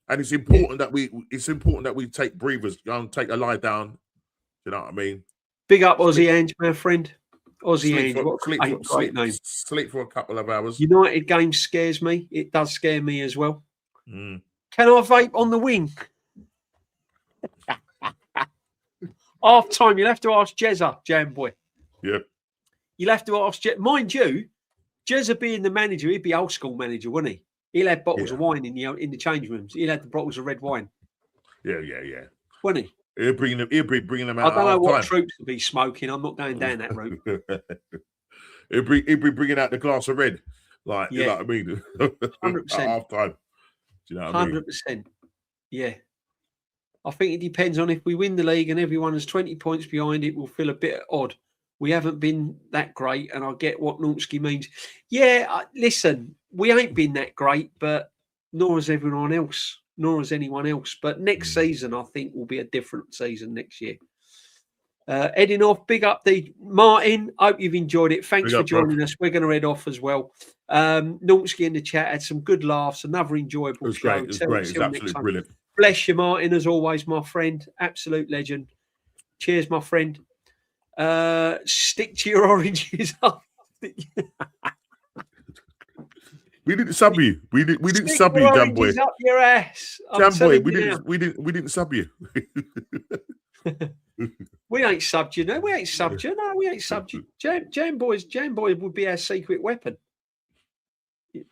Speaker 2: And it's important that we take breathers, take a lie down. You know what I mean?
Speaker 1: Big up Aussie Ange, my friend. Aussie Ange. What a great name.
Speaker 2: Sleep for a couple of hours.
Speaker 1: United game scares me. It does scare me as well.
Speaker 2: Mm.
Speaker 1: Can I vape on the wing? Half time, you'll have to ask Jezza, Jam Boy.
Speaker 2: Yep.
Speaker 1: You'll have to ask Jezza. Mind you, Jezza being the manager, he'd be old school manager, wouldn't he? He'll have bottles of wine in the change rooms. He'll have the bottles of red wine.
Speaker 2: Yeah.
Speaker 1: Wouldn't he?
Speaker 2: He'll be bringing them out.
Speaker 1: I don't know what troops to be smoking. I'm not going down that route.
Speaker 2: he'll be bringing out the glass of red, like you know what I mean.
Speaker 1: 100%.
Speaker 2: At half time. Do you know what I mean?
Speaker 1: 100%. Yeah. I think it depends on if we win the league and everyone is 20 points behind it, will feel a bit odd. We haven't been that great, and I get what Normski means. Yeah, listen, we ain't been that great, but nor has everyone else, nor has anyone else. But next season, I think, will be a different season next year. Heading off, big up the Martin. Hope you've enjoyed it. Thanks for joining us. We're going to head off as well. Normski in the chat had some good laughs, another enjoyable show.
Speaker 2: It was great. It was absolutely brilliant.
Speaker 1: Bless you, Martin, as always, my friend. Absolute legend. Cheers, my friend. Stick to your oranges.
Speaker 2: We didn't sub you. We didn't sub you, Jam Boy.
Speaker 1: Up your ass.
Speaker 2: Jam Boy, we didn't sub you.
Speaker 1: We ain't subbed you. No, we ain't subbed you. No, we ain't subbed you. Jam Boy would be our secret weapon.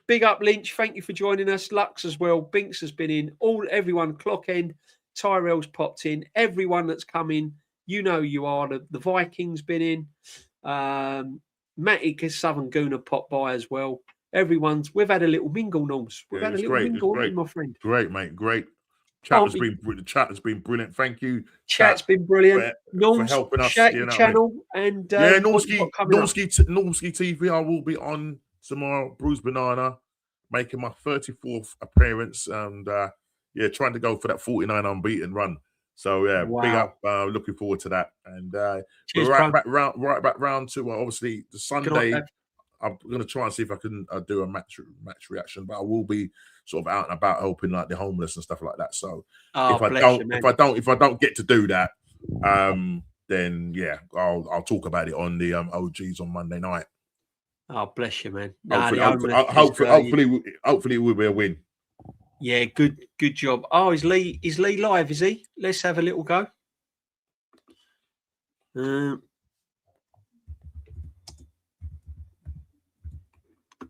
Speaker 1: Big up Lynch. Thank you for joining us. Lux as well. Binks has been in. Everyone. Clock End. Tyrell's popped in. Everyone that's come in. You know you are. The Vikings been in. Matty Southern Gooner popped by as well. We've had a little mingle, Norms. We've had a little mingle, my friend.
Speaker 2: Great, mate. Great. The chat has been brilliant. Thank you.
Speaker 1: Chat's been brilliant.
Speaker 2: For helping us.
Speaker 1: Channel and
Speaker 2: Normski TV. I will be on tomorrow. Bruce Banana, making my 34th appearance, and trying to go for that 49 unbeaten run. So big up. Looking forward to that. And we're right back round to obviously the Sunday. I'm going to try and see if I can do a match reaction, but I will be sort of out and about helping like the homeless and stuff like that. So if I don't get to do that, then I'll talk about it on the OGs on Monday night.
Speaker 1: Oh, bless you, man.
Speaker 2: Hopefully it will be a win.
Speaker 1: Yeah, good job. Oh, is Lee live? Is he? Let's have a little go.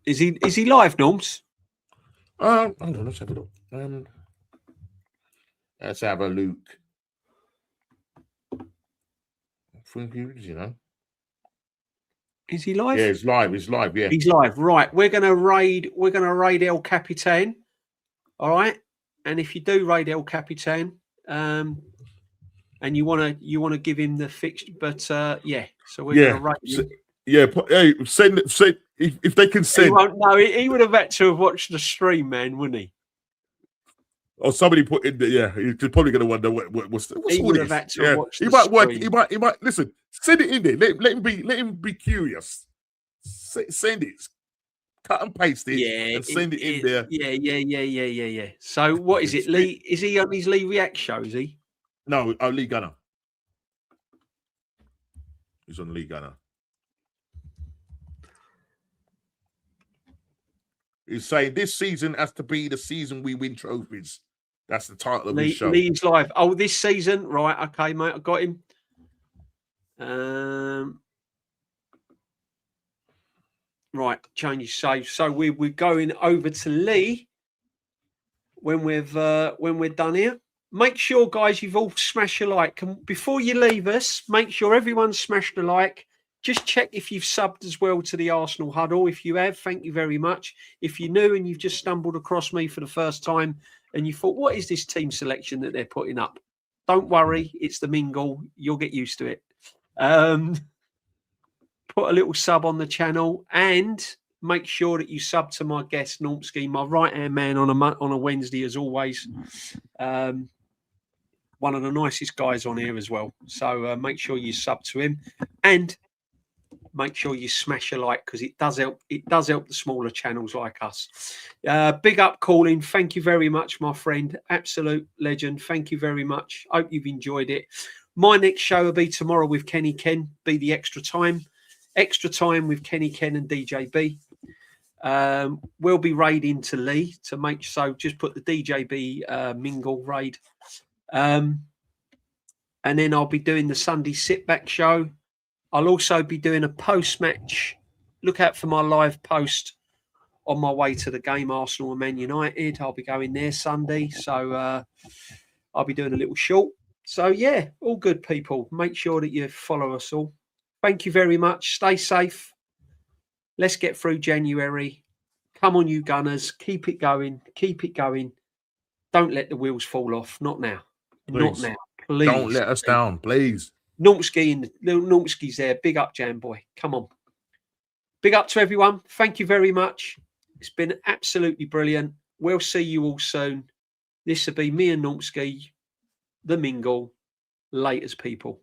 Speaker 1: Is he live, Norms?
Speaker 2: Hold on, let's have a look. Let's have a look.
Speaker 1: Is he live?
Speaker 2: Yeah, he's live. Yeah,
Speaker 1: he's live. Right, we're gonna raid El Capitan. All right, and if you do raid El Capitan, and you wanna give him the fixture, but so we're gonna raid him.
Speaker 2: Hey, send if they can send.
Speaker 1: He would have had to have watched the stream, man, wouldn't he?
Speaker 2: Or somebody put in he's probably going to wonder what's
Speaker 1: he
Speaker 2: all
Speaker 1: would
Speaker 2: this.
Speaker 1: Have had to watch
Speaker 2: he might work. He might listen. Send it in there. Let him be curious. Send it. Cut and paste it. And send it in there.
Speaker 1: Yeah. So what is it, Lee? Is he on his Lee React show? Is he?
Speaker 2: No, Lee Gunner. He's on Lee Gunner. He's saying this season has to be the season we win trophies. That's the title of his show.
Speaker 1: Lee's live. Oh, this season, right? Okay, mate, I got him. Right, change save. So we're going over to Lee when we're done here. Make sure, guys, you've all smashed a like. Before you leave us, make sure everyone's smashed a like. Just check if you've subbed as well to the Arsenal Huddle. If you have, thank you very much. If you're new and you've just stumbled across me for the first time and you thought, what is this team selection that they're putting up? Don't worry, it's the mingle. You'll get used to it. Put a little sub on the channel and make sure that you sub to my guest, Normski, my right-hand man on a Wednesday, as always. One of the nicest guys on here as well. So make sure you sub to him and make sure you smash a like because it does help. It does help the smaller channels like us. Big up, Colin. Thank you very much, my friend. Absolute legend. Thank you very much. Hope you've enjoyed it. My next show will be tomorrow with Kenny Ken. Be the extra time. Extra time with Kenny Ken and DJB. We'll be raiding to Lee to make so. Just put the DJB mingle raid. And then I'll be doing the Sunday sit back show. I'll also be doing a post-match. Look out for my live post on my way to the game, Arsenal and Man United. I'll be going there Sunday. So I'll be doing a little short. So, yeah, all good, people. Make sure that you follow us all. Thank you very much. Stay safe. Let's get through January. Come on, you Gunners. Keep it going. Keep it going. Don't let the wheels fall off. Not now.
Speaker 2: Please.
Speaker 1: Not now. Please.
Speaker 2: Don't let us down, please.
Speaker 1: Normski's there. Big up, Jam Boy. Come on. Big up to everyone. Thank you very much. It's been absolutely brilliant. We'll see you all soon. This will be me and Normski, the mingle. Laters, people.